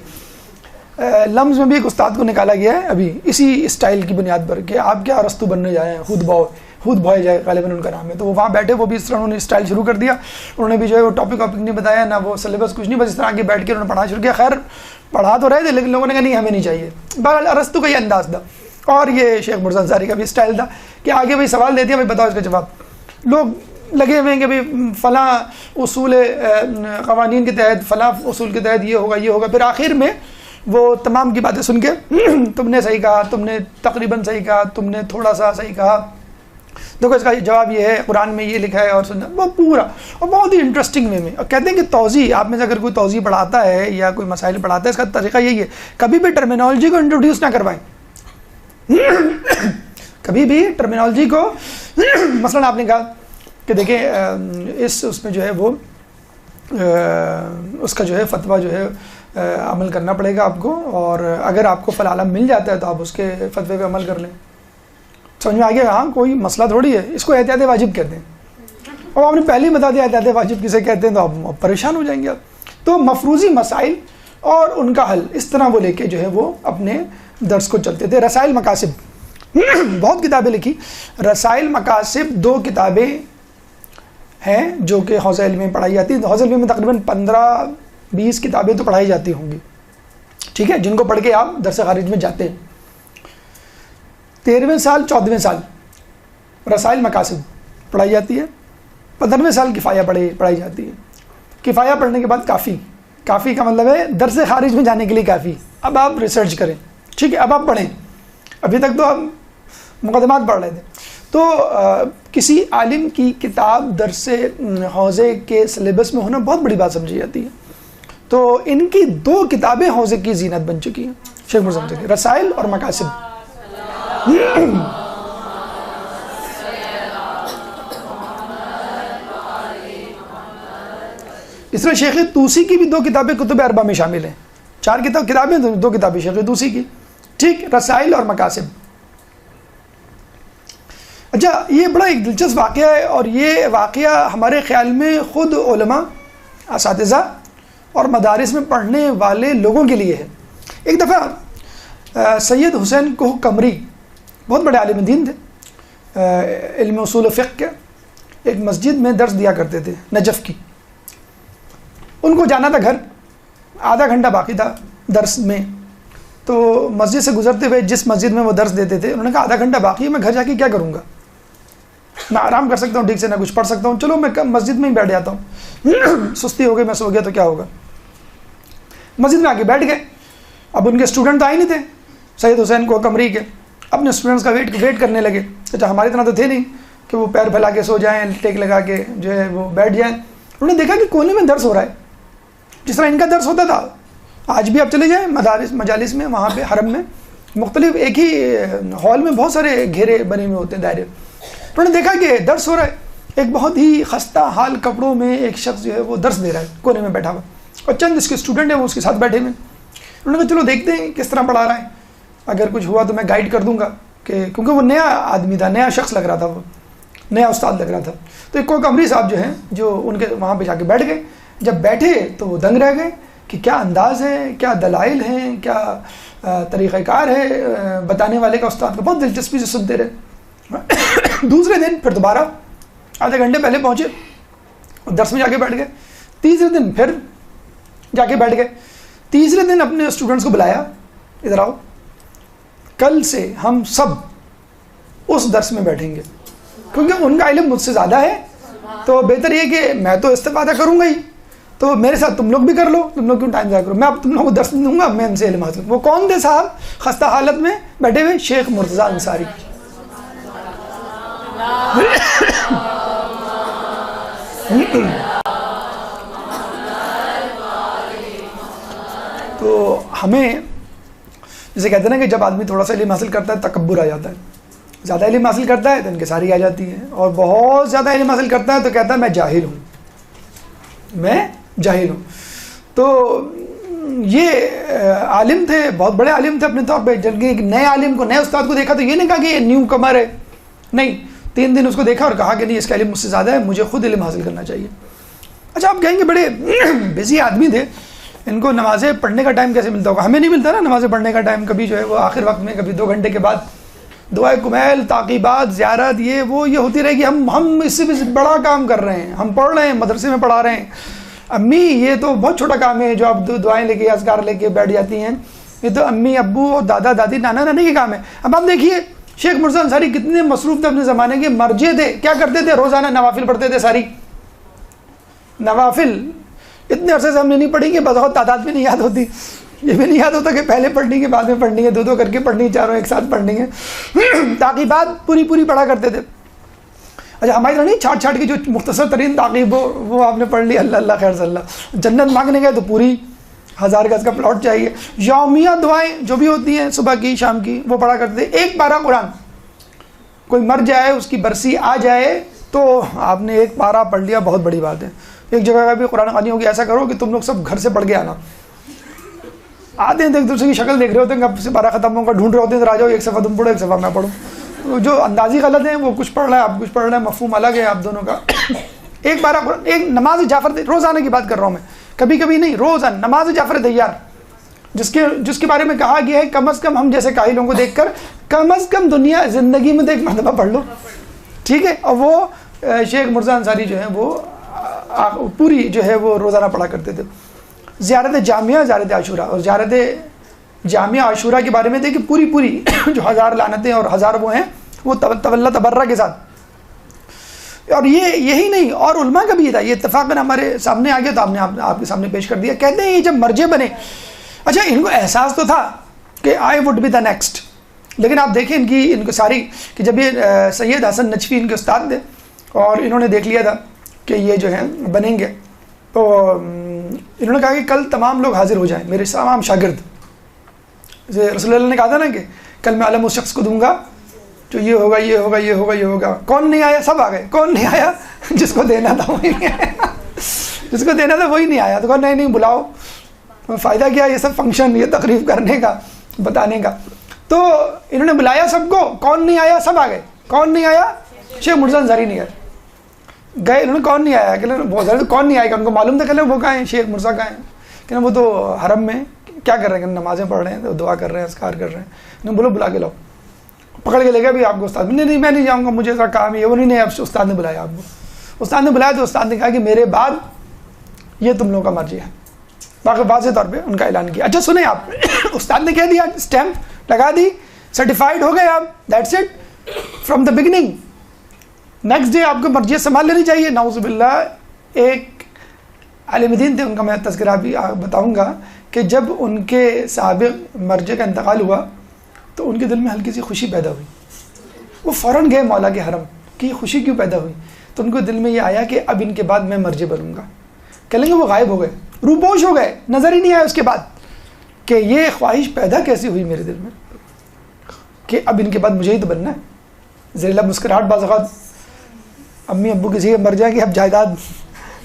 B: لمز میں بھی ایک استاد کو نکالا گیا ہے ابھی اسی اسٹائل کی بنیاد پر کہ آپ کیا ارسطو بننے جائے ہیں, خود بھوئے جائے غالباً ان کا نام ہے. تو وہ وہاں بیٹھے, وہ بھی اس طرح انہوں نے اسٹائل شروع کر دیا, انہوں نے بھی جو ہے وہ ٹاپک واپک نہیں بتایا, نہ وہ سلیبس کچھ نہیں, بس اس طرح کے بیٹھ کے انہوں نے پڑھانا شروع کیا. خیر پڑھا تو رہے تھے لیکن لوگوں نے کہا نہیں ہمیں نہیں چاہیے. بہرحال ارسطو کا یہ انداز تھا اور یہ شیخ مرزا انصاری کا بھی اسٹائل تھا کہ آگے بھائی سوال دیتے ہیں, بھائی بتاؤ اس کا جواب. لوگ لگے ہوئے ہیں کہ بھائی فلاں اصول قوانین کے تحت, فلاں اصول کے تحت یہ ہوگا, یہ ہوگا. پھر آخر میں وہ تمام کی باتیں سن کے تم نے صحیح کہا, تم نے تقریباً صحیح کہا, تم نے تھوڑا سا صحیح کہا, دیکھو اس کا جواب یہ ہے, قرآن میں یہ لکھا ہے, اور سننا وہ پورا اور بہت ہی انٹرسٹنگ وے میں. اور کہتے ہیں کہ توضیح, آپ میں سے اگر کوئی توضیح پڑھاتا ہے یا کوئی مسائل پڑھاتا ہے, اس کا طریقہ یہی ہے, کبھی بھی ٹرمینالوجی کو انٹروڈیوس نہ کروائیں. کبھی بھی ٹرمینالوجی کو, مثلاً آپ نے کہا کہ دیکھیں اس میں جو ہے وہ اس کا جو ہے فتویٰ جو ہے عمل کرنا پڑے گا آپ کو, اور اگر آپ کو فلاں علم مل جاتا ہے تو آپ اس کے فتوے پہ عمل کر لیں. سمجھ میں آ گیا, ہاں کوئی مسئلہ تھوڑی ہے, اس کو احتیاط واجب کہتے ہیں. اور آپ نے پہلے ہی بتا دیا احتیاط واجب کسے کہتے ہیں, تو آپ پریشان ہو جائیں گے. تو مفروضی مسائل اور ان کا حل, اس طرح وہ لے کے جو ہے وہ اپنے درس کو چلتے تھے. رسائل مقاصد, بہت کتابیں لکھی. رسائل مقاصد 2 کتابیں ہیں جو کہ حوزہ علم میں پڑھائی جاتی ہیں. حوزہ علم میں تقریباً 15-20 کتابیں تو پڑھائی جاتی ہوں گی, ٹھیک ہے, جن کو پڑھ کے آپ درس خارج میں جاتے ہیں. 13ویں سال 14ویں سال رسائل مقاصد پڑھائی جاتی ہے. 15ویں سال کفایہ پڑھائی جاتی ہے. کفایہ پڑھنے کے بعد کافی, کافی کا مطلب ہے درس خارج میں جانے کے لیے کافی. اب آپ ریسرچ کریں, ٹھیک ہے, اب آپ پڑھیں. ابھی تک تو آپ مقدمات پڑھ رہے تھے. تو کسی عالم کی کتاب درس حوزے کے سلیبس میں ہونا بہت بڑی بات سمجھی جاتی ہے. تو ان کی 2 کتابیں حوزے کی زینت بن چکی ہیں شیخ مرزا انصاری, رسائل اور مقاصد. اس طرح شیخ طوسی کی بھی 2 کتابیں کتب اربعہ میں شامل ہیں. 4 کتابیں, 2 کتابیں شیخ طوسی کی, ٹھیک, رسائل اور مقاصد. اچھا, یہ بڑا ایک دلچسپ واقعہ ہے, اور یہ واقعہ ہمارے خیال میں خود علماء, اساتذہ اور مدارس میں پڑھنے والے لوگوں کے لیے ہے. ایک دفعہ سید حسین کوہ قمری بہت بڑے عالم دین تھے, علم اصول فقہ کے, ایک مسجد میں درس دیا کرتے تھے نجف کی. ان کو جانا تھا گھر, آدھا گھنٹہ باقی تھا درس میں. تو مسجد سے گزرتے ہوئے جس مسجد میں وہ درس دیتے تھے, انہوں نے کہا آدھا گھنٹہ باقی ہے, میں گھر جا کے کیا کروں گا, میں آرام کر سکتا ہوں ٹھیک سے, نہ کچھ پڑھ سکتا ہوں, چلو میں مسجد میں ہی بیٹھ جاتا ہوں. سستی ہو گئی, میں سو گیا تو کیا ہوگا. مسجد میں آ کے بیٹھ گئے. اب ان کے اسٹوڈنٹ تو آئے نہیں تھے سید حسین کوہ قمری کے, اپنے اسٹوڈنٹس کا ویٹ کرنے لگے. اچھا, ہماری طرح تو تھے نہیں کہ وہ پیر پھیلا کے سو جائیں, ٹیک لگا کے جو ہے وہ بیٹھ جائیں. انہوں نے دیکھا کہ کونے میں درس ہو رہا ہے, جس طرح ان کا درس ہوتا تھا. آج بھی آپ چلے جائیں مجالس میں, وہاں پہ حرم میں مختلف ایک ہی ہال میں بہت سارے گھیرے بنے ہوئے ہوتے ہیں, دائرے. انہوں نے دیکھا کہ درس ہو رہا ہے, ایک بہت ہی خستہ حال کپڑوں میں ایک شخص جو ہے وہ درس دے رہا ہے کونے میں بیٹھا ہوا, اور چند اس کے اسٹوڈنٹ ہیں وہ اس کے ساتھ بیٹھے ہوئے. انہوں نے کہا چلو دیکھتے ہیں کس طرح پڑھا رہا ہے, اگر کچھ ہوا تو میں گائیڈ کر دوں گا, کہ کیونکہ وہ نیا آدمی تھا, نیا شخص لگ رہا تھا, وہ نیا استاد لگ رہا تھا. تو ایک کوہ قمری صاحب جو ہیں جو ان کے وہاں پہ جا کے بیٹھ گئے. جب بیٹھے تو وہ دنگ رہ گئے کہ کیا انداز ہے, کیا دلائل ہیں, کیا طریقہ کار ہے بتانے والے کا, استاد کا. بہت دلچسپی سے سنتے رہے. دوسرے دن پھر دوبارہ آدھے گھنٹے پہلے پہنچے, درس میں جا کے بیٹھ گئے. تیسرے دن پھر جا کے بیٹھ گئے. تیسرے دن اپنے اسٹوڈنٹس کو بلایا, ادھر آؤ, کل سے ہم سب اس درس میں بیٹھیں گے, کیونکہ ان کا علم مجھ سے زیادہ ہے, تو بہتر یہ کہ میں تو استفادہ کروں گا ہی, تو میرے ساتھ تم لوگ بھی کر لو, تم لوگ کیوں ٹائم ضائع کرو, میں اب تم لوگوں کو درس دوں گا, میں ان سے علم حاصل. وہ کون تھے صاحب خستہ حالت میں بیٹھے ہوئے؟ شیخ مرتضیٰ انصاری. تو ہمیں جسے کہتے ہیں نا کہ جب آدمی تھوڑا سا علم حاصل کرتا ہے تکبر آ جاتا ہے، زیادہ علم حاصل کرتا ہے تو انکساری آ جاتی ہے، اور بہت زیادہ علم حاصل کرتا ہے تو کہتا ہے میں جاہل ہوں، میں جاہل ہوں. تو یہ عالم تھے، بہت بڑے عالم تھے اپنے طور پہ. جب ایک نئے عالم کو، نئے استاد کو دیکھا تو یہ نہیں کہا کہ یہ نیو کمر ہے، نہیں، 3 دن اس کو دیکھا اور کہا کہ نہیں اس کا علم مجھ سے زیادہ ہے، مجھے خود علم حاصل کرنا چاہیے. اچھا آپ کہیں گے بڑے بزی آدمی تھے، ان کو نمازیں پڑھنے کا ٹائم کیسے ملتا ہوگا؟ ہمیں نہیں ملتا نا نمازیں پڑھنے کا ٹائم، کبھی جو ہے وہ آخر وقت میں، کبھی 2 گھنٹے کے بعد دعائے کمیل، تعقیبات، زیارت، یہ ہوتی رہے گی. ہم اس سے بھی بڑا کام کر رہے ہیں، ہم پڑھ رہے ہیں، مدرسے میں پڑھا رہے ہیں. امی یہ تو بہت چھوٹا کام ہے جو آپ دعائیں لے کے اذکار لے کے بیٹھ جاتی ہیں، یہ تو امی ابو اور دادا دادی نانا نانی کے کام ہے. اب آپ دیکھیے شیخ مرزا انصاری کتنے مصروف تھے اپنے زمانے کے، مرجے تھے، کیا کرتے تھے؟ روزانہ نوافل پڑھتے تھے. ساری نوافل اتنے عرصے سے ہم نے نہیں پڑھی کہ بہت تعداد میں نہیں یاد ہوتی. یہ بھی نہیں یاد ہوتا کہ پہلے پڑھنی ہے بعد میں پڑھنی ہے، 2 کر کے پڑھنی ہے، 4 ایک ساتھ پڑھنی ہے. تعقیبات پوری پڑھا کرتے تھے. اچھا ہماری طرح نہیں چھاٹ کی جو مختصر ترین تعقیب ہو وہ آپ نے پڑھ لی، اللہ اللہ خیر صلی اللہ. جنت مانگنے گئے تو پوری 1000 گز کا پلاٹ چاہیے. یومیہ دعائیں جو بھی ہوتی ہیں صبح کی شام کی وہ پڑھا کرتے تھے. 1 پارہ قرآن، کوئی مر جائے اس کی برسی آ جائے تو آپ نے 1 پارہ پڑھ لیا، بہت بڑی بات ہے. ایک جگہ کا بھی قرآن خوانی ہوگی، ایسا کرو کہ تم لوگ سب گھر سے پڑھ کے آنا. آتے ہیں تو ایک دوسرے کی شکل دیکھ رہے ہوتے ہیں، کب سے پارہ ختم ہوگا، ڈھونڈ رہے ہوتے ہیں، تو راجو 1 صفحہ تم پڑھو 1 صفحہ میں پڑھوں. جو اندازی غلط ہیں، وہ کچھ پڑھ رہا ہے آپ کچھ پڑھ رہے ہیں، مفہوم الگ ہے آپ دونوں کا. 1 پارہ قرآن، ایک نماز جعفر، روزانہ کی بات کر رہا ہوں میں، کبھی کبھی نہیں، روزانہ نماز جعفر تیار، جس کے بارے میں کہا گیا ہے کم از کم ہم جیسے کاہلوں کو دیکھ کر کم از کم دنیا زندگی میں تو 1 مرتبہ پڑھ لو، ٹھیک ہے. اور وہ شیخ مرزا انصاری جو ہیں وہ پوری جو ہے وہ روزانہ پڑھا کرتے تھے. زیارت جامعہ، زیارت عاشورہ، اور زیارت جامعہ عاشورہ کے بارے میں تھے کہ پوری جو 1000 لعنتیں اور 1000 وہ ہیں وہ تولا تبرہ کے ساتھ. اور یہی نہیں، اور علماء کا بھی یہ تھا، یہ اتفاقاً ہمارے سامنے آ گیا تو آپ نے آپ کے سامنے پیش کر دیا. کہتے ہیں یہ جب مرجع بنے، اچھا ان کو احساس تو تھا کہ I would be the next, لیکن آپ دیکھیں ان کو ساری کہ جب یہ سید حسن نجفی ان کے استاد تھے اور انہوں نے دیکھ لیا تھا کہ یہ جو ہیں بنیں گے، تو انہوں نے کہا کہ کل تمام لوگ حاضر ہو جائیں، میرے تمام شاگرد. رسول اللہ نے کہا تھا نا کہ کل میں علم اس شخص کو دوں گا جو یہ ہوگا یہ ہوگا یہ ہوگا یہ ہوگا. کون نہیں آیا؟ سب آ گئے. کون نہیں آیا؟ جس کو دینا تھا وہی نہیں آیا، جس کو دینا تھا وہی نہیں آیا. تو کہا نہیں بلاؤ، فائدہ کیا یہ سب فنکشن، یہ تقریب کرنے کا، بتانے کا. تو انہوں نے بلایا سب کو، کون نہیں آیا؟ سب آ گئے. کون نہیں آیا؟ شیخ مرزا انصاری نہیں آئے. گئے انہوں نے کون نہیں آیا کہ بہت زیادہ کون نہیں آئے گا، ان کو معلوم تھا کہ وہ کہاں ہیں، شیخ مرزا کہاں ہیں، کہ وہ تو حرم میں کیا کر رہے ہیں، نمازیں پڑھ رہے ہیں، دعا کر رہے ہیں، اذکار کر رہے ہیں. انہوں نے بولو بلا کے لاؤ. پکڑ کے لے گیا بھی آپ کو استاد. نہیں میں نہیں جاؤں گا، مجھے ایسا کام ہے. وہ نہیں استاد نے بلایا آپ کو. استاد نے بلایا تو استاد نے کہا کہ میرے بعد یہ تم لوگوں کا مرجع ہے. باقی واضح طور پہ ان کا اعلان کیا. اچھا سنیں آپ، استاد نے کہہ دیا، اسٹیمپ لگا دی، سرٹیفائڈ ہو گئے آپ، that's it from the beginning. Next day آپ کو مرجع سنبھال لینی چاہیے. نعوذ باللہ. ایک عالم دین تھے، ان کا میں تذکرہ بھی بتاؤں گا کہ جب ان کے سابق مرجع کا انتقال ہوا تو ان کے دل میں ہلکی سی خوشی پیدا ہوئی. وہ فوراً گئے مولا کے حرم کہ خوشی کیوں پیدا ہوئی؟ تو ان کو دل میں یہ آیا کہ اب ان کے بعد میں مرجع بنوں گا. کہہ لیں گے وہ غائب ہو گئے، روپوش ہو گئے، نظر ہی نہیں آیا اس کے بعد کہ یہ خواہش پیدا کیسے ہوئی میرے دل میں کہ اب ان کے بعد مجھے ہی تو بننا ہے. زیر لب مسکراہٹ بعض اوقات امی ابو کسی مر جائیں گے، اب جائیداد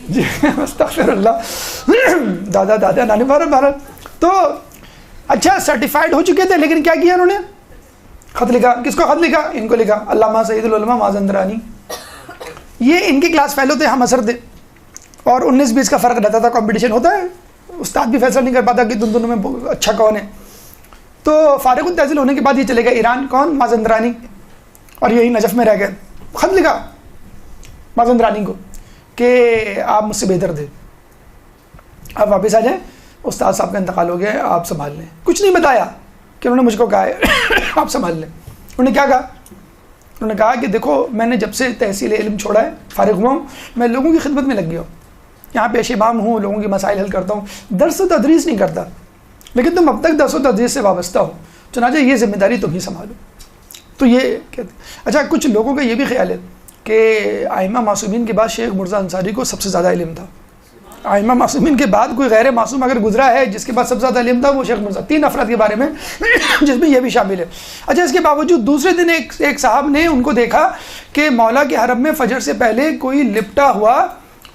B: جی استغفر اللہ، دادا دادا نانی بھارت. تو اچھا سرٹیفائڈ ہو چکے تھے، لیکن کیا کیا انہوں نے؟ خط لکھا. کس کو خط لکھا؟ ان کو لکھا. علامہ سید العلماء مازندرانی، یہ ان کی کلاس فیلو تھے، ہم اثر تھے، اور 19-20 کا فرق رہتا تھا. کمپٹیشن ہوتا ہے، استاد بھی فیصلہ نہیں کر پاتا کہ دونوں میں اچھا کون ہے. تو فارغ التحصیل ہونے کے بعد یہ چلے گئے ایران. کون؟ مازندرانی. اور یہی نجف میں رہ گئے. خط لکھا مازندرانی کو کہ آپ مجھ سے بہتر تھے، آپ واپس آ جائیں، استاد صاحب کا انتقال ہو گیا، آپ سنبھال لیں. کچھ نہیں بتایا کہ انہوں نے مجھ کو کہا ہے آپ سنبھال لیں. انہوں نے کیا کہا؟ انہوں نے کہا کہ دیکھو میں نے جب سے تحصیل علم چھوڑا ہے، فارغ ہوا ہوں، میں لوگوں کی خدمت میں لگ گیا ہوں، یہاں پیش امام ہوں، لوگوں کی مسائل حل کرتا ہوں، درس و تدریس نہیں کرتا، لیکن تم اب تک درس و تدریس سے وابستہ ہو، چنانچہ یہ ذمہ داری تم ہی سنبھالو. تو یہ کہتے ہیں. اچھا کچھ لوگوں کا یہ بھی خیال ہے کہ ائمہ معصومین کے بعد شیخ مرزا انصاری کو سب سے زیادہ علم تھا. ائمہ معصومین کے بعد کوئی غیر معصوم اگر گزرا ہے جس کے بعد سب سے زیادہ علم تھا وہ شیخ مرزا. 3 افراد کے بارے میں جس میں یہ بھی شامل ہے. اچھا اس کے باوجود دوسرے دن ایک صاحب نے ان کو دیکھا کہ مولا کے حرم میں فجر سے پہلے کوئی لپٹا ہوا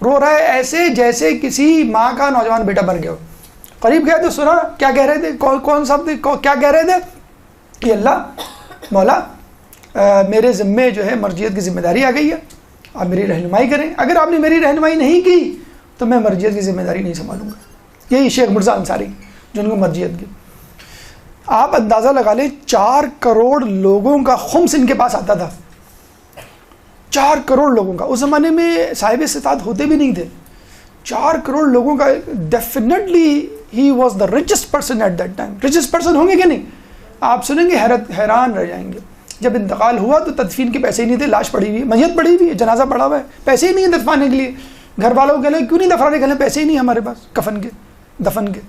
B: رو رہا ہے ایسے جیسے کسی ماں کا نوجوان بیٹا مر گیا ہو. قریب گئے تو سنا کیا کہہ رہے تھے, کون صاحب تھے, کیا کہہ رہے تھے کہ اللہ مولا میرے ذمے جو ہے مرجعیت کی ذمہ داری آ گئی ہے, آپ میری رہنمائی کریں, اگر آپ نے میری رہنمائی نہیں کی تو میں مرجعیت کی ذمہ داری نہیں سنبھالوں گا. یہی شیخ مرزا انصاری جن کو مرجعیت کی. آپ اندازہ لگا لیں 4 کروڑ لوگوں کا خمس ان کے پاس آتا تھا. 4 کروڑ لوگوں کا. اس زمانے میں صاحب استطاعت ہوتے بھی نہیں تھے. 4 کروڑ لوگوں کا. Definitely he was the richest person at that time. richest person ہوں گے کہ نہیں؟ آپ سنیں گے حیران رہ جائیں گے. جب انتقال ہوا تو تدفین کے پیسے ہی نہیں تھے, لاش پڑی ہوئی, میت پڑی ہوئی, جنازہ پڑا ہوا ہے, پیسے ہی نہیں ہیں دفنانے کے لیے. گھر والوں کو کہنے کیوں نہیں دفنانے کے لیے, پیسے ہی نہیں ہمارے پاس کفن کے دفن کے.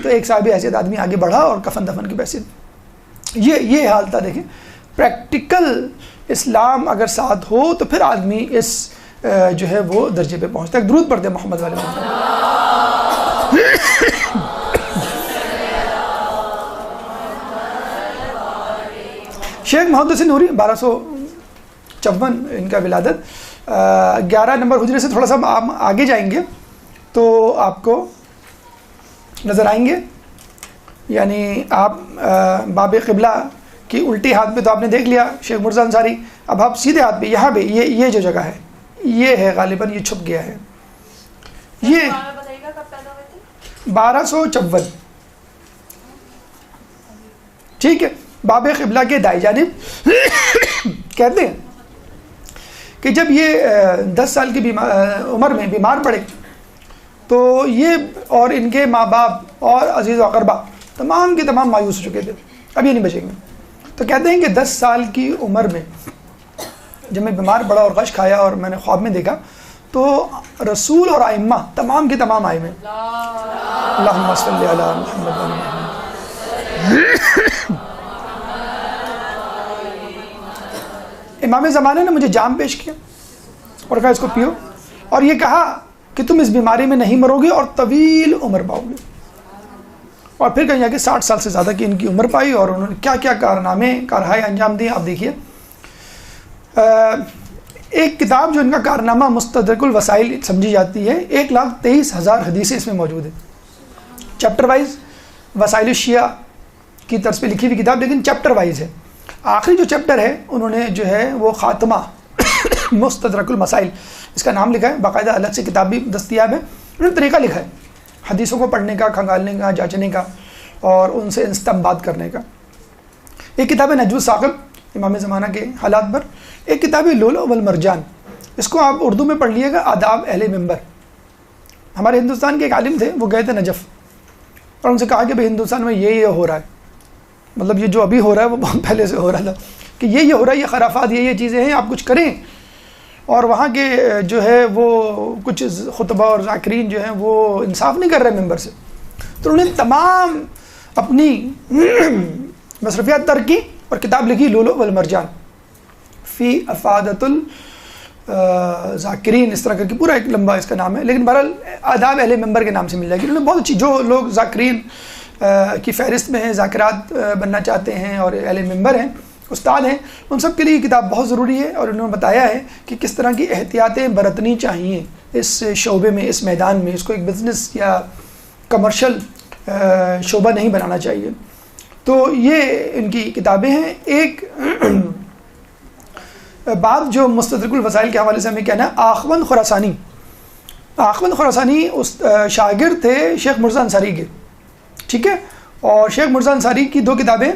B: تو ایک صاحب حیثیت آدمی آگے بڑھا اور کفن دفن کے پیسے. یہ حال تھا. دیکھیں پریکٹیکل اسلام اگر ساتھ ہو تو پھر آدمی اس جو ہے وہ درجے پہ پہنچتا ہے. درود پڑھتے ہیں محمد والے شیخ محمد حسین نوری 1254 ان کا ولادت. 11 نمبر ہجری سے تھوڑا سا آپ آگے جائیں گے تو آپ کو نظر آئیں گے. یعنی آپ باب قبلہ کی الٹی ہاتھ پہ تو آپ نے دیکھ لیا شیخ مرزا انصاری. اب آپ سیدھے ہاتھ پہ یہاں پہ یہ جو جگہ ہے یہ ہے غالباً, یہ چھپ گیا ہے. یہ 1254 ٹھیک ہے. باب قبلہ کے دائیں جانب کہتے ہیں کہ جب یہ 10 سال کی عمر میں بیمار پڑے تو یہ اور ان کے ماں باپ اور عزیز و اقربا تمام کے تمام مایوس ہو چکے تھے, اب یہ نہیں بچیں گے. تو کہتے ہیں کہ 10 سال کی عمر میں جب میں بیمار پڑا اور غش کھایا اور میں نے خواب میں دیکھا تو رسول اور ائمہ تمام کے تمام آئے میں اللہم صلی علی محمد. امام زمانے نے مجھے جام پیش کیا اور کہا اس کو پیو, اور یہ کہا کہ تم اس بیماری میں نہیں مرو گے اور طویل عمر پاؤ گے. اور پھر کہیں کہ 60 سال سے زیادہ کی ان کی عمر پائی اور انہوں نے کیا کیا کارہائے انجام دیے. آپ دیکھیے ایک کتاب جو ان کا کارنامہ مستدرک الوسائل سمجھی جاتی ہے, 1,23,000 حدیثیں اس میں موجود ہیں. چیپٹر وائز وسائل الشیعہ کی طرز پہ لکھی ہوئی کتاب, لیکن چیپٹر وائز ہے. آخری جو چیپٹر ہے انہوں نے جو ہے وہ خاتمہ مستدرک المسائل اس کا نام لکھا ہے. باقاعدہ الگ سے کتاب بھی دستیاب ہے. انہوں نے طریقہ لکھا ہے حدیثوں کو پڑھنے کا, کھنگالنے کا, جانچنے کا اور ان سے استنباط کرنے کا. ایک کتاب ہے نجم الثاقب امام زمانہ کے حالات پر. ایک کتاب ہے لؤلؤ والمرجان, اس کو آپ اردو میں پڑھ لیے گا, آداب اہل منبر. ہمارے ہندوستان کے ایک عالم تھے, وہ گئے تھے نجف اور ان سے کہا کہ بھائی ہندوستان میں یہ ہو رہا ہے, مطلب یہ جو ابھی ہو رہا ہے وہ بہت پہلے سے ہو رہا تھا, کہ یہ ہو رہا ہے, یہ خرافات, یہ چیزیں ہیں, آپ کچھ کریں. اور وہاں کے جو ہے وہ کچھ خطبہ اور ذاکرین جو ہیں وہ انصاف نہیں کر رہے ممبر سے. تو انہوں نے تمام اپنی مصروفیات ترک کی اور کتاب لکھی لؤلؤ والمرجان فی افادۃ الذاکرین, اس طرح کا کہ پورا ایک لمبا اس کا نام ہے, لیکن بہرحال آداب اہل منبر کے نام سے مل جائے گی. انہوں نے بہت اچھی, جو لوگ ذاکرین کی فہرست میں ہیں, ذاکرات بننا چاہتے ہیں اور اہل منبر ہیں, استاد ہیں, ان سب کے لیے یہ کتاب بہت ضروری ہے. اور انہوں نے بتایا ہے کہ کس طرح کی احتیاطیں برتنی چاہیے اس شعبے میں, اس میدان میں. اس کو ایک بزنس یا کمرشل شعبہ نہیں بنانا چاہیے. تو یہ ان کی کتابیں ہیں. ایک بات جو مستدرک الوسائل کے حوالے سے ہمیں کہنا ہے, آخوند خراسانی. آخوند خراسانی شاگرد تھے شیخ مرزا انصاری کے, ٹھیک ہے. اور شیخ مرزا انصاری کی 2 کتابیں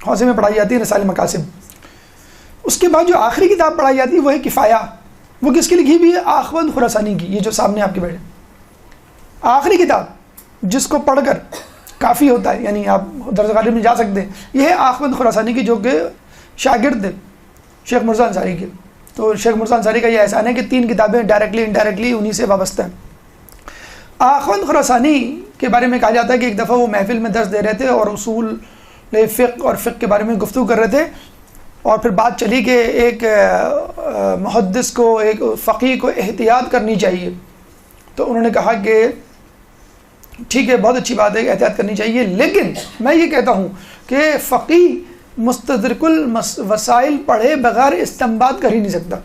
B: حوزے میں پڑھائی جاتی ہیں, رسائل مقاصد. اس کے بعد جو آخری کتاب پڑھائی جاتی ہے وہ ہے کفایہ. وہ کس کی لکھی ہوئی ہے؟ آخوند خراسانی کی. یہ جو سامنے آپ کے بیٹھے, آخری کتاب جس کو پڑھ کر کافی ہوتا ہے, یعنی آپ درس غالب میں جا سکتے ہیں, یہ ہے آخوند خراسانی کی, جو کہ شاگرد تھے شیخ مرزا انصاری کے. تو شیخ مرزا انصاری کا یہ احسان ہے کہ 3 کتابیں ڈائریکٹلی انڈائریکٹلی انہی سے وابستہ ہیں. آخوند خراسانی کے بارے میں کہا جاتا ہے کہ ایک دفعہ وہ محفل میں درس دے رہے تھے اور اصول فقہ اور فقہ کے بارے میں گفتگو کر رہے تھے, اور پھر بات چلی کہ ایک محدث کو، ایک فقیہ کو احتیاط کرنی چاہیے، تو انہوں نے کہا کہ ٹھیک ہے، بہت اچھی بات ہے کہ احتیاط کرنی چاہیے، لیکن میں یہ کہتا ہوں کہ فقیہ مستدرک الوسائل پڑھے بغیر استنباط کر ہی نہیں سکتا۔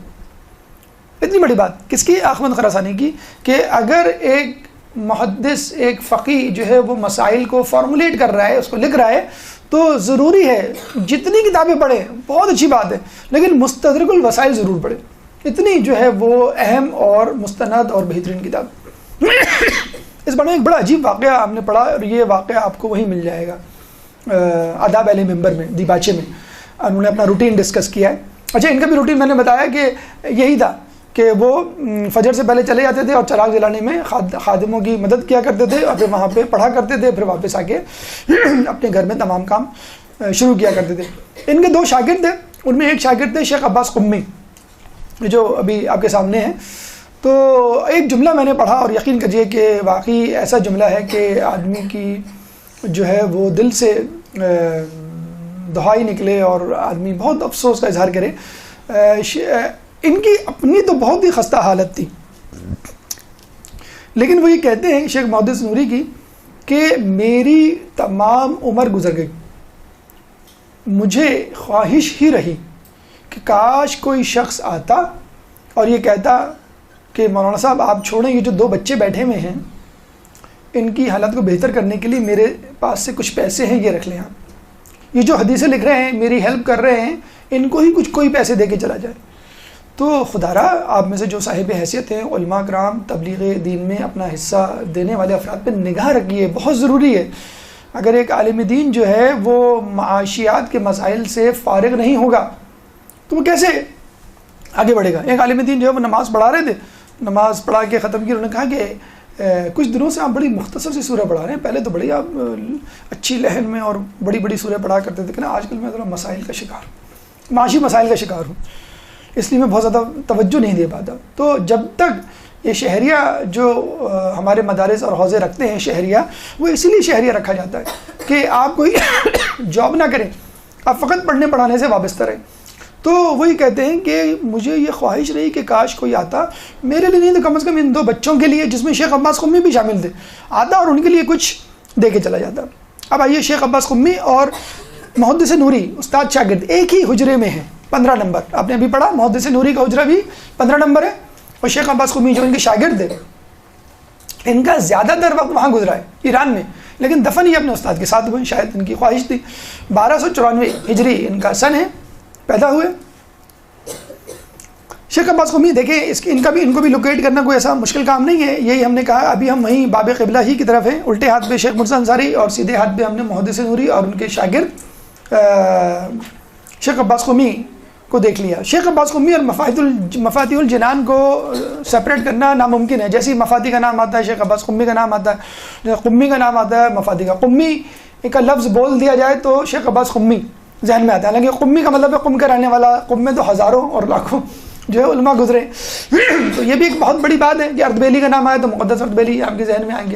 B: اتنی بڑی بات کس کی؟ احمد خراسانی کی، کہ اگر ایک محدث، ایک فقیہ جو ہے وہ مسائل کو فارمولیٹ کر رہا ہے، اس کو لکھ رہا ہے، تو ضروری ہے جتنی کتابیں پڑھیں بہت اچھی بات ہے، لیکن مستدرک الوسائل ضرور پڑھیں۔ اتنی جو ہے وہ اہم اور مستند اور بہترین کتاب۔ اس بارے میں ایک بڑا عجیب واقعہ ہم نے پڑھا، اور یہ واقعہ آپ کو وہیں مل جائے گا آداب اہل منبر میں، دیباچے میں انہوں نے اپنا روٹین ڈسکس کیا ہے۔ اچھا، ان کا بھی روٹین میں نے بتایا کہ یہی تھا کہ وہ فجر سے پہلے چلے جاتے تھے اور چراغ جلانے میں خادموں کی مدد کیا کرتے تھے، اور پھر وہاں پہ پڑھا کرتے تھے، پھر واپس آ کے اپنے گھر میں تمام کام شروع کیا کرتے تھے۔ ان کے 2 شاگرد تھے، ان میں ایک شاگرد تھے شیخ عباس قمی، جو ابھی آپ کے سامنے ہیں۔ تو ایک جملہ میں نے پڑھا اور یقین کیجئے کہ واقعی ایسا جملہ ہے کہ آدمی کی جو ہے وہ دل سے دہائی نکلے اور آدمی بہت افسوس کا اظہار کرے۔ ان کی اپنی تو بہت ہی خستہ حالت تھی، لیکن وہ یہ کہتے ہیں شیخ محدث نوری کی کہ میری تمام عمر گزر گئی، مجھے خواہش ہی رہی کہ کاش کوئی شخص آتا اور یہ کہتا کہ مولانا صاحب آپ چھوڑیں، یہ جو 2 بچے بیٹھے ہوئے ہیں ان کی حالت کو بہتر کرنے کے لیے میرے پاس سے کچھ پیسے ہیں، یہ رکھ لیں آپ، یہ جو حدیثیں لکھ رہے ہیں، میری ہیلپ کر رہے ہیں، ان کو ہی کوئی پیسے دے کے چلا جائے۔ تو خدا را آپ میں سے جو صاحب حیثیت ہیں، علماء کرام، تبلیغ دین میں اپنا حصہ دینے والے افراد پہ نگاہ رکھیے، بہت ضروری ہے۔ اگر ایک عالم دین جو ہے وہ معاشیات کے مسائل سے فارغ نہیں ہوگا تو وہ کیسے آگے بڑھے گا؟ ایک عالم دین جو ہے وہ نماز پڑھا رہے تھے، نماز پڑھا کے ختم کی، انہوں نے کہا کہ کچھ دنوں سے آپ بڑی مختصر سی سورہ پڑھا رہے ہیں، پہلے تو بڑی آپ اچھی لہن میں اور بڑی بڑی سورہ پڑھا کرتے تھے، کہ نا آج کل میں ذرا مسائل کا شکار ہوں، معاشی مسائل کا شکار ہوں، اس لیے میں بہت زیادہ توجہ نہیں دے پاتا۔ تو جب تک یہ شہریہ جو ہمارے مدارس اور حوزے رکھتے ہیں شہریہ، وہ اسی لیے شہریہ رکھا جاتا ہے کہ آپ کوئی جاب نہ کریں، آپ فقط پڑھنے پڑھانے سے وابستہ رہیں۔ تو وہی کہتے ہیں کہ مجھے یہ خواہش رہی کہ کاش کوئی آتا، میرے لیے نہیں تو کم از کم ان 2 بچوں کے لیے، جس میں شیخ عباس قمی بھی شامل تھے، آتا اور ان کے لیے کچھ دے کے چلا جاتا۔ اب آئیے، شیخ عباس قمی اور محدث نوری استاد شاگرد ایک ہی حجرے میں ہیں، 15 نمبر آپ نے ابھی پڑھا، محدث نوری کا حجرہ بھی 15 نمبر ہے، اور شیخ عباس قمی جو ان کے شاگرد تھے، ان کا زیادہ تر وقت وہاں گزرا ہے ایران میں، لیکن دفن ہی اپنے استاد کے ساتھ ہوئے، شاید ان کی خواہش تھی۔ 1294 ہجری ان کا سن ہے، پیدا ہوئے۔ شیخ عباس قمی دیکھیں، ان کو بھی لوکیٹ کرنا کوئی ایسا مشکل کام نہیں ہے، یہی ہم نے کہا ابھی ہم وہیں باب قبلہ ہی کی طرف ہیں، الٹے ہاتھ پہ شیخ مرتضی انصاری اور سیدھے ہاتھ پہ ہم نے محدث نوری اور ان کے شاگرد شیخ عباس قمی کو دیکھ لیا۔ شیخ عباس قمی اور مفاتیح الجنان کو سپریٹ کرنا ناممکن ہے، جیسے مفاتیح کا نام آتا ہے، شیخ عباس قمی کا نام آتا ہے، قمی کا نام آتا ہے، مفاتیح کا، قمی کا لفظ بول دیا جائے تو شیخ عباس قمی ذہن میں آتا ہے، حالانکہ قمی کا مطلب ہے قم کا رہنے والا، قم میں تو ہزاروں اور لاکھوں جو ہے علماء گزرے۔ تو یہ بھی ایک بہت بڑی بات ہے کہ اردبیلی کا نام آئے تو مقدس اردبیلی آپ کے ذہن میں آئیں گے،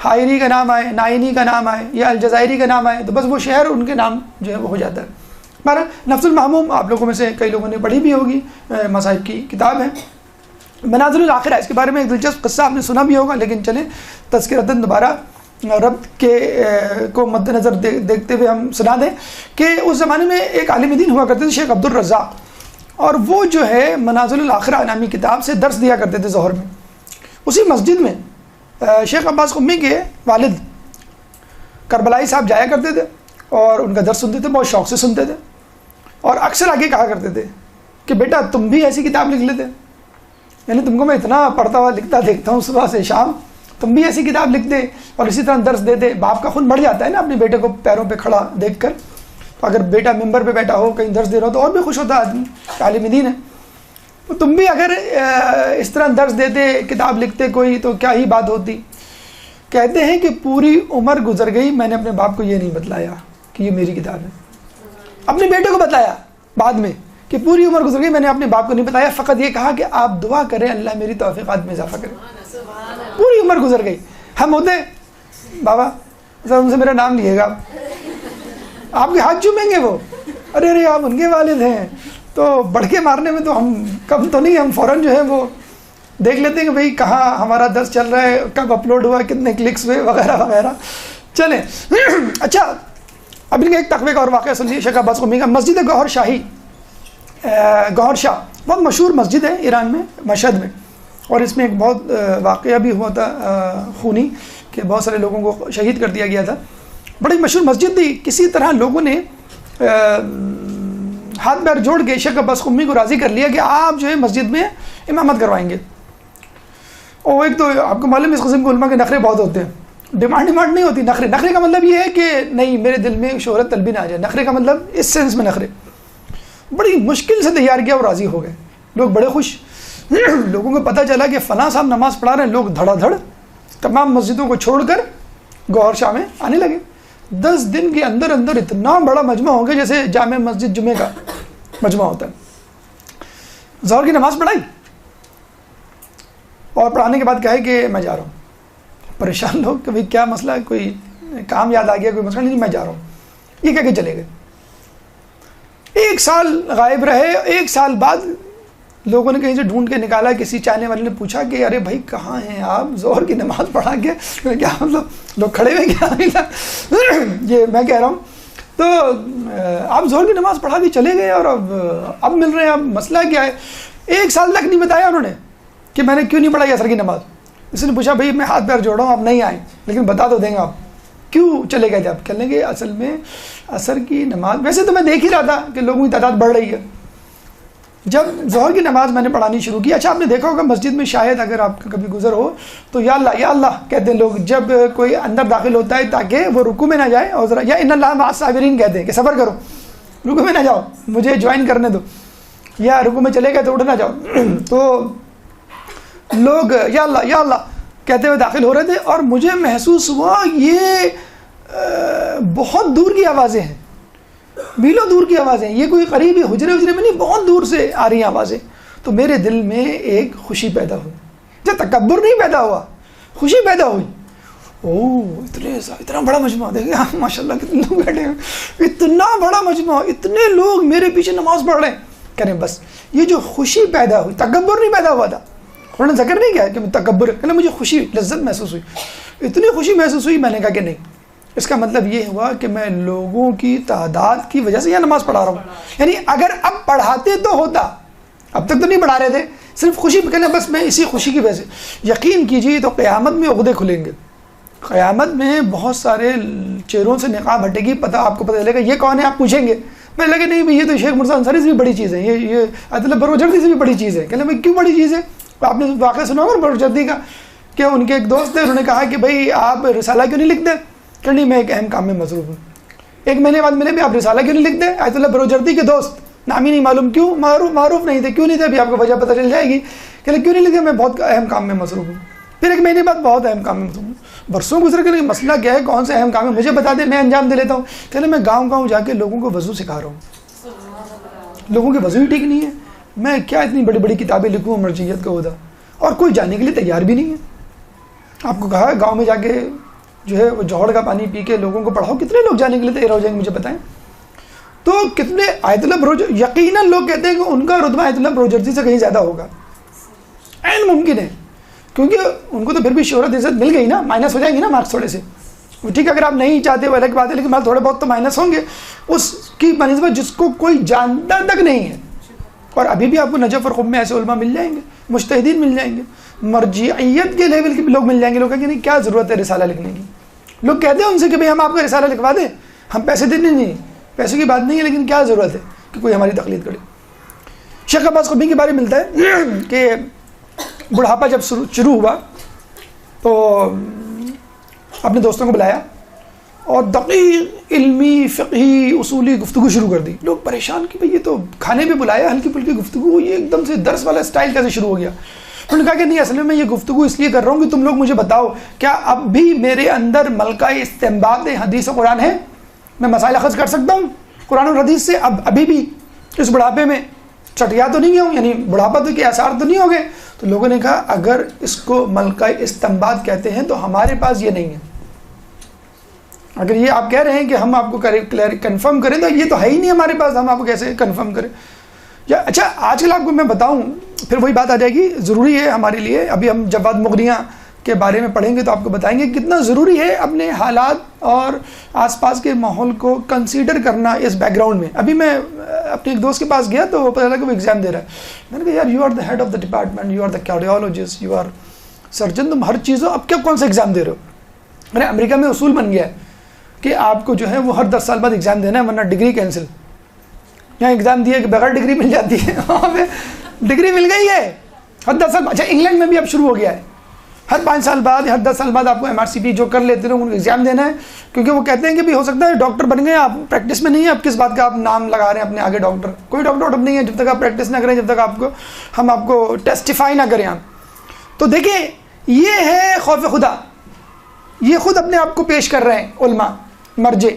B: حائری کا نام آئے، نائینی کا نام آئے، یا الجزائری کا نام آئے تو بس وہ شہر ان کے نام جو ہے وہ ہو جاتا ہے۔ ہمارا نفس المحموم آپ لوگوں میں سے کئی لوگوں نے پڑھی بھی ہوگی، مذاہب کی کتاب ہے۔ منازل الاخرہ، اس کے بارے میں ایک دلچسپ قصہ آپ نے سنا بھی ہوگا، لیکن چلیں تذکرتاً دوبارہ ربط کے کو مد نظر دیکھتے ہوئے ہم سنا دیں کہ اس زمانے میں ایک عالم دین ہوا کرتے تھے شیخ عبد الرزاق، اور وہ جو ہے منازل الاخرہ نامی کتاب سے درس دیا کرتے تھے ظہر میں۔ اسی مسجد میں شیخ عباس قمی کے والد کربلائی صاحب جایا کرتے تھے اور ان کا درس سنتے تھے، بہت شوق سے سنتے تھے، اور اکثر آگے کہا کرتے تھے کہ بیٹا تم بھی ایسی کتاب لکھ لیتے، یعنی تم کو میں اتنا پڑھتا ہوا لکھتا دیکھتا ہوں صبح سے شام، تم بھی ایسی کتاب لکھ دے اور اسی طرح درس دے دے۔ باپ کا خون بڑھ جاتا ہے نا اپنے بیٹے کو پیروں پہ کھڑا دیکھ کر، تو اگر بیٹا ممبر پہ بیٹھا ہو کہیں درس دے رہا ہو تو اور بھی خوش ہوتا آدمی، عالم دین ہے، تو تم بھی اگر اس طرح درس دیتے، کتاب لکھتے کوئی، تو کیا ہی بات ہوتی۔ کہتے ہیں کہ پوری عمر گزر گئی، میں نے اپنے باپ کو یہ نہیں بتلایا کہ یہ میری کتاب ہے، اپنے بیٹے کو بتلایا بعد میں کہ پوری عمر گزر گئی، میں نے اپنے باپ کو نہیں بتایا، فقط یہ کہا کہ آپ دعا کریں اللہ میری توفیقات میں اضافہ کرے۔ پوری عمر گزر گئی، ہم ہوتے بابا ذرا ان سے میرا نام لیے گا، آپ کے ہاتھ چومیں گے وہ، ارے ارے آپ ان کے والد ہیں، تو بڑھکے مارنے میں تو ہم کم تو نہیں، ہم فوراً جو ہے وہ دیکھ لیتے ہیں کہ بھئی کہاں ہمارا درس چل رہا ہے، کب اپلوڈ ہوا، کتنے کلکس ہوئے، وغیرہ وغیرہ. چلیں اچھا اب ان کا ایک تقوی کا اور واقعہ سنیے شیخ عباس قمی کا. مسجد گوہر شاہی، گوہر شاہ بہت مشہور مسجد ہے ایران میں، مشہد میں، اور اس میں ایک بہت واقعہ بھی ہوا تھا خونی کہ بہت سارے لوگوں کو شہید کر دیا گیا تھا. بڑی مشہور مسجد تھی. کسی طرح لوگوں نے ہاتھ پیر جوڑ کے شیخ عباس قمی کو راضی کر لیا کہ آپ جو ہے مسجد میں امامت کروائیں گے. اور ایک تو آپ کو معلوم اس قسم کے علماء کے نخرے بہت ہوتے ہیں. ڈیمانڈ نہیں ہوتی، نخرے کا مطلب یہ ہے کہ نہیں میرے دل میں شہرت طلبی نہ آ جائے. نخرے کا مطلب اس سینس میں نخرے. بڑی مشکل سے تیار کیا اور راضی ہو گئے. لوگ بڑے خوش. لوگوں کو پتہ چلا کہ فلاں صاحب نماز پڑھا رہے ہیں. لوگ دھڑا دھڑ تمام مسجدوں کو چھوڑ کر گوہر شاہ میں آنے لگے. 10 دن کے اندر اندر اتنا بڑا مجمع ہو گیا جیسے جامع مسجد جمعہ کا مجمع ہوتا ہے. ظہر کی نماز پڑھائی اور پڑھانے کے بعد کہا کہ میں جا رہا ہوں. پریشان لوگ کہ بھائی کیا مسئلہ ہے، کوئی کام یاد آ گیا، کوئی مسئلہ نہیں، میں جا رہا ہوں. یہ کہہ کے چلے گئے. 1 سال غائب رہے. 1 سال بعد لوگوں نے کہیں سے ڈھونڈ کے نکالا. کسی چاہنے والے نے پوچھا کہ ارے بھائی کہاں ہیں آپ، ظہر کی نماز پڑھا کے کیا مطلب لوگ کھڑے ہوئے کیا یہ میں کہہ رہا ہوں. تو آپ ظہر کی نماز پڑھا کے چلے گئے اور اب مل رہے ہیں. اب مسئلہ کیا ہے؟ 1 سال تک نہیں بتایا انہوں نے کہ میں نے کیوں نہیں پڑھائی عصر کی نماز. اس نے پوچھا بھائی میں ہاتھ پیر جوڑا ہوں، آپ نہیں آئیں لیکن بتا تو دیں گے آپ کیوں چلے گئے تھے. آپ کہنے لگے اصل میں عصر کی نماز ویسے تو میں دیکھ ہی رہا تھا کہ لوگوں کی تعداد بڑھ رہی ہے. جب ظہر کی نماز میں نے پڑھانی شروع کی، اچھا آپ نے دیکھا ہوگا مسجد میں شاید اگر آپ کا کبھی گزر ہو تو یا اللہ کہتے ہیں لوگ جب کوئی اندر داخل ہوتا ہے تاکہ وہ رکوع میں نہ جائے، اور ذرا یا ان اللہ مع الصابرین کہتے ہیں کہ صبر کرو، رکوع میں نہ جاؤ، مجھے جوائن کرنے دو، یا رکوع میں چلے گئے تو اٹھ نہ جاؤ. تو لوگ یا اللہ کہتے ہوئے داخل ہو رہے تھے اور مجھے محسوس ہوا یہ بہت دور کی آوازیں ہیں، میلوں دور کی آوازیں. یہ کوئی قریبی حجرے میں نہیں، بہت دور سے آ رہی ہیں آوازیں. تو میرے دل میں ایک خوشی پیدا ہوئی. جب تکبر نہیں پیدا ہوا، خوشی پیدا ہوئی. اتنا بڑا مجمع، دیکھیں ماشاء اللہ کتنے لوگ بیٹھے ہیں، اتنا بڑا مجمع، اتنے لوگ میرے پیچھے نماز پڑھ رہے ہیں. کہنے بس یہ جو خوشی پیدا ہوئی، تکبر نہیں پیدا ہوا تھا. انہوں نے ذکر نہیں کیا کہ تکبر، کہنا مجھے خوشی لذت محسوس ہوئی. اتنی خوشی محسوس ہوئی. میں نے کہا کہ نہیں، اس کا مطلب یہ ہوا کہ میں لوگوں کی تعداد کی وجہ سے یہ نماز پڑھا رہا ہوں. یعنی اگر اب پڑھاتے تو ہوتا، اب تک تو نہیں پڑھا رہے تھے، صرف خوشی پہ کہنا بس میں اسی خوشی کی وجہ سے. یقین کیجیے تو قیامت میں عقدے کھلیں گے. قیامت میں بہت سارے چہروں سے نقاب ہٹے گی. آپ کو پتہ چلے گا یہ کون ہے، آپ پوچھیں گے. میں لگے نہیں بھائی یہ تو شیخ مرزا انصاری سے بھی بڑی چیز ہے، یہ آیت اللہ بروجردی سے بھی بڑی چیز ہے. کہنا بھائی کیوں بڑی چیز ہے؟ آپ نے واقعہ سنا ہوگا بروجردی کا کہ ان کے ایک دوست تھے، انہوں نے کہا کہ بھائی آپ رسالہ کیوں نہیں لکھتے؟ کہ نہیں میں ایک اہم کام میں مصروف ہوں. 1 مہینے بعد ملے بھی آپ رسالہ کیوں نہیں لکھتے؟ آیت اللہ بروجردی کے دوست، نام ہی نہیں معلوم، کیوں معروف نہیں تھے، کیوں نہیں تھے؟ ابھی آپ کو وجہ پتہ چل جائے گی. کہ کیوں نہیں لکھتے؟ میں بہت اہم کام میں مصروف ہوں. پھر 1 مہینے بعد بہت اہم کام میں مصروف ہوں. برسوں گزر کے مسئلہ کیا ہے، کون سے اہم کام ہے مجھے بتا دیں، میں انجام دے لیتا ہوں. کہ میں گاؤں جا کے لوگوں کو وضو سکھا رہا ہوں. لوگوں کے وضو ہی ٹھیک نہیں ہے، میں کیا اتنی بڑی بڑی کتابیں لکھوں مرجعیت کا عہدہ، اور کوئی جانے کے لیے تیار بھی نہیں ہے. آپ کو کہا ہے گاؤں میں جا کے جو ہے وہ جوہر کا پانی پی کے لوگوں کو پڑھاؤ، کتنے لوگ جانے کے لیے تیار ہو جائیں گے مجھے بتائیں. تو کتنے آیت اللہ یقیناً لوگ کہتے ہیں کہ ان کا رتبہ آیت اللہ بروجردی سے کہیں زیادہ ہوگا. عین ممکن ہے، کیونکہ ان کو تو پھر بھی شہرت عزت مل گئی نا، مائنس ہو جائیں گی نا مارکس تھوڑے سے. ٹھیک ہے اگر آپ نہیں چاہتے وہ الگ بات ہے، لیکن مال تھوڑے بہت تو مائنس ہوں گے اس کی بنسبت جس کو کوئی جانتا تک نہیں ہے. اور ابھی بھی آپ کو نجف اور خب میں ایسے علماء مل جائیں گے، مجتہدین مل جائیں گے، مرجعیت کے لیول کے بھی لوگ مل جائیں گے. لوگ کہیں گے نہیں کیا ضرورت ہے رسالہ لکھنے کی. لوگ کہتے ہیں ان سے کہ بھائی ہم آپ کا رسالہ لکھوا دیں، ہم پیسے دینے نہیں، پیسے کی بات نہیں ہے، لیکن کیا ضرورت ہے کہ کوئی ہماری تقلید کرے. شیخ عباس قمی کے بارے میں ملتا ہے کہ بڑھاپا جب شروع ہوا تو اپنے دوستوں کو بلایا اور دقیق علمی فقہی اصولی گفتگو شروع کر دی. لوگ پریشان کہ بھئی یہ تو کھانے پہ بلایا، ہلکی پھلکی گفتگو، یہ ایک دم سے درس والا سٹائل کیسے شروع ہو گیا. انہوں نے کہا کہ نہیں اصل میں یہ گفتگو اس لیے کر رہا ہوں کہ تم لوگ مجھے بتاؤ کیا اب بھی میرے اندر ملکہ استنباط حدیث و قرآن ہے، میں مسائل اخذ کر سکتا ہوں قرآن اور حدیث سے ابھی بھی اس بڑھاپے میں چٹیا تو نہیں ہوں، یعنی بڑھاپا تو کے آثار تو نہیں ہو گئے. تو لوگوں نے کہا اگر اس کو ملکہ استنباط کہتے ہیں تو ہمارے پاس یہ نہیں ہے. اگر یہ آپ کہہ رہے ہیں کہ ہم آپ کو کنفرم کریں تو یہ تو ہے ہی نہیں ہمارے پاس، ہم آپ کو کیسے کنفرم کریں؟ یا اچھا آج کل آپ کو میں بتاؤں، پھر وہی بات آ جائے گی، ضروری ہے ہمارے لیے، ابھی ہم جواد مغنیہ کے بارے میں پڑھیں گے تو آپ کو بتائیں گے کتنا ضروری ہے اپنے حالات اور آس پاس کے ماحول کو کنسیڈر کرنا اس بیک گراؤنڈ میں۔ ابھی میں اپنے ایک دوست کے پاس گیا تو وہ پتہ لگا کہ وہ ایگزام دے رہا ہے، میں نے کہا یار you are the head of the department, you are the cardiologist, you are surgeon, تم ہر چیزوں اب کیا کون سا ایگزام دے رہے ہو؟ میں نے امریکہ میں اصول بن گیا ہے کہ آپ کو جو ہے وہ ہر 10 سال بعد ایگزام دینا ہے ورنہ ڈگری کینسل۔ یہاں ایگزام دیا کہ بغیر ڈگری مل جاتی ہے، وہاں پہ ڈگری مل گئی ہے ہر 10 سال۔ اچھا انگلینڈ میں بھی اب شروع ہو گیا ہے، ہر 5 سال بعد ہر 10 سال بعد آپ کو MRCP جو کر لیتے ہیں ان کو ایگزام دینا ہے، کیونکہ وہ کہتے ہیں کہ بھی ہو سکتا ہے ڈاکٹر بن گئے آپ پریکٹس میں نہیں ہے، اب کس بات کا آپ نام لگا رہے ہیں اپنے آگے ڈاکٹر؟ کوئی ڈاکٹر نہیں ہے جب تک آپ پریکٹس نہ کریں، جب تک ہم آپ کو ٹیسٹیفائی نہ کریں آپ۔ تو دیکھیں یہ ہے خوف خدا، یہ خود اپنے آپ کو پیش کر رہے ہیں علماء، مرجع،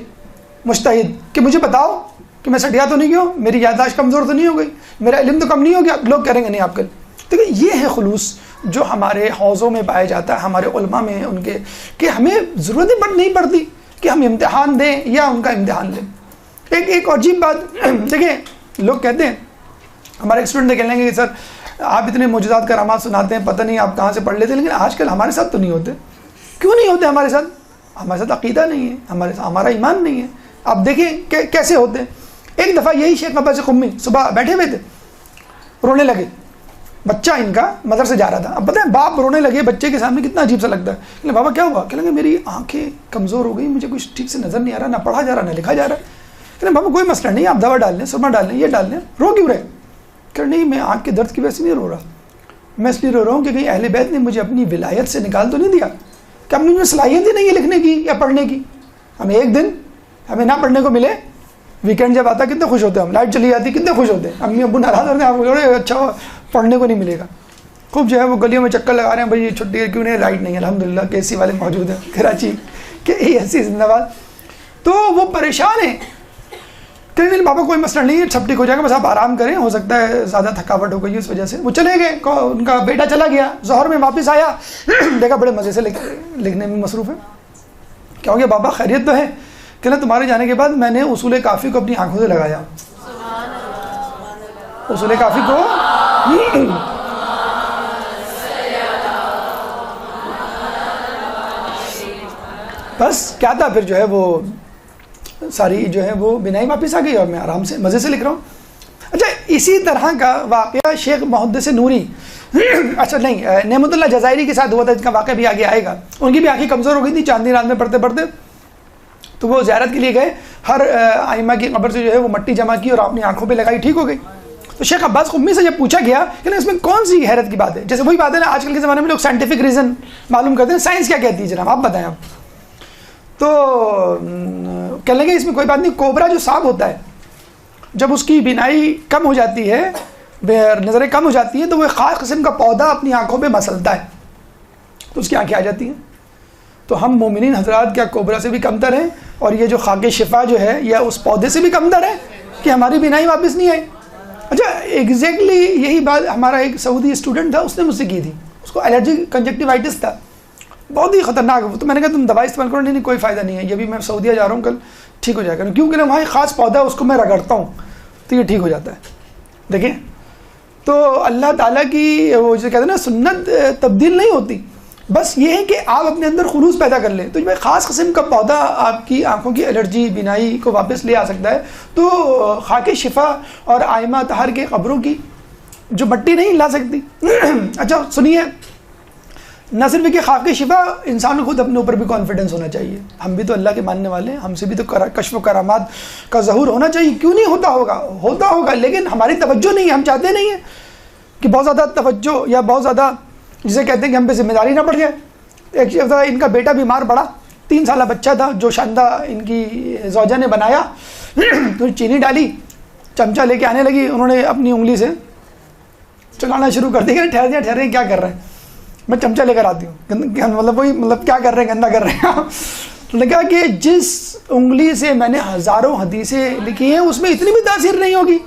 B: مجتہد، کہ مجھے بتاؤ کہ میں سٹیا تو نہیں گیا، میری یادداشت کمزور تو نہیں ہو گئی، میرا علم تو کم نہیں ہو گیا؟ لوگ کہیں گے نہیں آپ کل۔ دیکھیں یہ ہے خلوص جو ہمارے حوضوں میں پایا جاتا ہے، ہمارے علماء میں، ان کے، کہ ہمیں ضرورت نہیں پڑتی کہ ہم امتحان دیں یا ان کا امتحان لیں۔ ایک عجیب بات دیکھیں، لوگ کہتے ہیں، ہمارے اسٹوڈنٹ کہہ لیں گے کہ سر آپ اتنے معجزات کرامات سناتے ہیں، پتہ نہیں آپ کہاں سے پڑھ لیتے ہیں، لیکن آج کل ہمارے ساتھ تو نہیں ہوتے۔ کیوں نہیں ہوتے ہمارے ساتھ؟ ہمارے ساتھ عقیدہ نہیں ہے، ہمارا ایمان نہیں ہے۔ آپ دیکھیں کہ کیسے ہوتے ہیں۔ ایک دفعہ یہی شیخ عباس قمی صبح بیٹھے ہوئے تھے، رونے لگے، بچہ ان کا مدرسے جا رہا تھا۔ اب پتہ ہے باپ رونے لگے بچے کے سامنے کتنا عجیب سا لگتا ہے، کہ بابا کیا ہوا؟ کہ لگے میری آنکھیں کمزور ہو گئی، مجھے کچھ ٹھیک سے نظر نہیں آ رہا، نہ پڑھا جا رہا نہ لکھا جا رہا ہے۔ کہ بابا کوئی مسئلہ نہیں، آپ دوا ڈال لیں، سرما ڈال لیں، یہ ڈال لیں، رو کیوں رہے؟ کہ نہیں میں آنکھ کے درد کی وجہ سے نہیں رو رہا، میں اس لیے رو رہا ہوں کہ کہیں اہل بیت نے مجھے اپنی ولایت سے نکال تو نہیں دیا، کہ ہم نے صلاحیت ہی نہیں ہے لکھنے کی یا پڑھنے کی۔ ہمیں ایک دن ہمیں نہ پڑھنے کو ملے، ویکینڈ جب آتا کتنے خوش ہوتے ہیں ہم، لائٹ چلی جاتی کتنے خوش ہوتے ہیں، امی ابو ناراض ہوتے ہیں، آپ اچھا پڑھنے کو نہیں ملے گا، خوب جو ہے وہ گلیوں میں چکر لگا رہے ہیں، بھائی چھٹی کیوں نہیں، لائٹ نہیں ہے، الحمدللہ کے AC والے موجود ہیں کراچی کے AC زندہ باد۔ تو وہ پریشان ہیں کہ نہیں بابا کوئی مسئلہ نہیں ہے، سب ٹھیک ہو جائے گا، بس آپ آرام کریں، ہو سکتا ہے زیادہ تھکاوٹ ہو گئی اس وجہ سے۔ وہ چلے گئے، ان کا بیٹا چلا گیا، ظہر میں واپس آیا، دیکھا بڑے مزے سے لکھنے میں مصروف ہے۔ کیا ہو گیا بابا خیریت تو ہے؟ کہ نا تمہارے جانے کے بعد میں نے اصول کافی کو اپنی آنکھوں سے لگایا، اصول کافی کو بس کیا تھا، پھر جو ہے وہ ساری جو ہے وہ بنائی واپس آ گئی اور میں آرام سے مزے سے لکھ رہا ہوں۔ اچھا اسی طرح کا واقعہ شیخ محدث نوری اچھا نہیں نعمت اللہ جزائری کے ساتھ ہوا تھا، جس کا واقعہ بھی آگے آئے گا۔ ان کی بھی آنکھیں کمزور ہو گئی تھی چاندنی رات میں پڑھتے پڑھتے، تو وہ زیارت کے لیے گئے، ہر ائمہ کی قبر سے جو ہے وہ مٹی جمع کی اور اپنی آنکھوں پہ لگائی، ٹھیک ہو گئی۔ تو شیخ عباس قمی سے جب پوچھا گیا کہ اس میں کون سی حیرت کی بات ہے، جیسے وہی بات ہے نا آج کل کے زمانے میں لوگ سائنٹیفک ریزن معلوم کرتے ہیں، سائنس کیا کہتی ہے جناب آپ بتائیں آپ۔ تو کہنے لگے اس میں کوئی بات نہیں، کوبرا جو سانپ ہوتا ہے جب اس کی بینائی کم ہو جاتی ہے، نظریں کم ہو جاتی ہیں، تو وہ ایک خاص قسم کا پودا اپنی آنکھوں پہ مسلتا ہے تو اس کی آنکھیں آ جاتی ہیں۔ تو ہم مومنین حضرات کیا کوبرا سے بھی کمتر ہیں، اور یہ جو خاک شفا جو ہے یا اس پودے سے بھی کمتر ہے کہ ہماری بینائی واپس نہیں آئی؟ اچھا ایگزیکٹلی یہی بات ہمارا ایک سعودی اسٹوڈنٹ تھا، اس نے مجھ سے کی تھی، اس کو الرجی کنجکٹیوائٹس تھا، بہت ہی خطرناک۔ تو میں نے کہا تم دوائی استعمال کرو، نہیں کوئی فائدہ نہیں ہے، یہ بھی میں سعودیہ جا رہا ہوں کل ٹھیک ہو جائے گا، کیونکہ وہاں ایک خاص پودا ہے اس کو میں رگڑتا ہوں تو یہ ٹھیک ہو جاتا ہے۔ دیکھیں تو اللہ تعالیٰ کی وہ جو کہتے ہیں نا سنت تبدیل نہیں ہوتی، بس یہ ہے کہ آپ اپنے اندر خلوص پیدا کر لیں، تو جو خاص قسم کا پودا آپ کی آنکھوں کی الرجی بینائی کو واپس لے آ سکتا ہے۔ تو خاک شفا اور ائمہ طہر کے قبروں کی جو مٹی نہیں لا سکتی۔ اچھا سنیے، نہ صرف کہ خاک شفا، انسان کو خود اپنے اوپر بھی کانفیڈنس ہونا چاہیے، ہم بھی تو اللہ کے ماننے والے ہیں، ہم سے بھی تو کشف و کرامات کا ظہور ہونا چاہیے، کیوں نہیں ہوتا ہوگا، لیکن ہماری توجہ نہیں ہے، ہم چاہتے نہیں ہیں کہ بہت زیادہ توجہ یا بہت زیادہ جسے کہتے ہیں کہ ہم پہ ذمہ داری نہ پڑ جائے۔ ایک دفعہ ان کا بیٹا بیمار پڑا، 3 سالہ بچہ تھا جو شاندہ ان کی زوجہ نے بنایا، تو چینی ڈالی، چمچہ لے کے آنے لگی، انہوں نے اپنی انگلی سے چلانا شروع کر دیا، ٹھہرے کیا کر رہے ہیں، میں چمچہ لے کر آتی ہوں، مطلب کیا کر رہے ہیں، گندہ کر رہے ہیں۔ تو نے کہا کہ جس انگلی سے میں نے ہزاروں حدیثیں لکھی ہیں اس میں اتنی بھی تاثیر نہیں ہوگی۔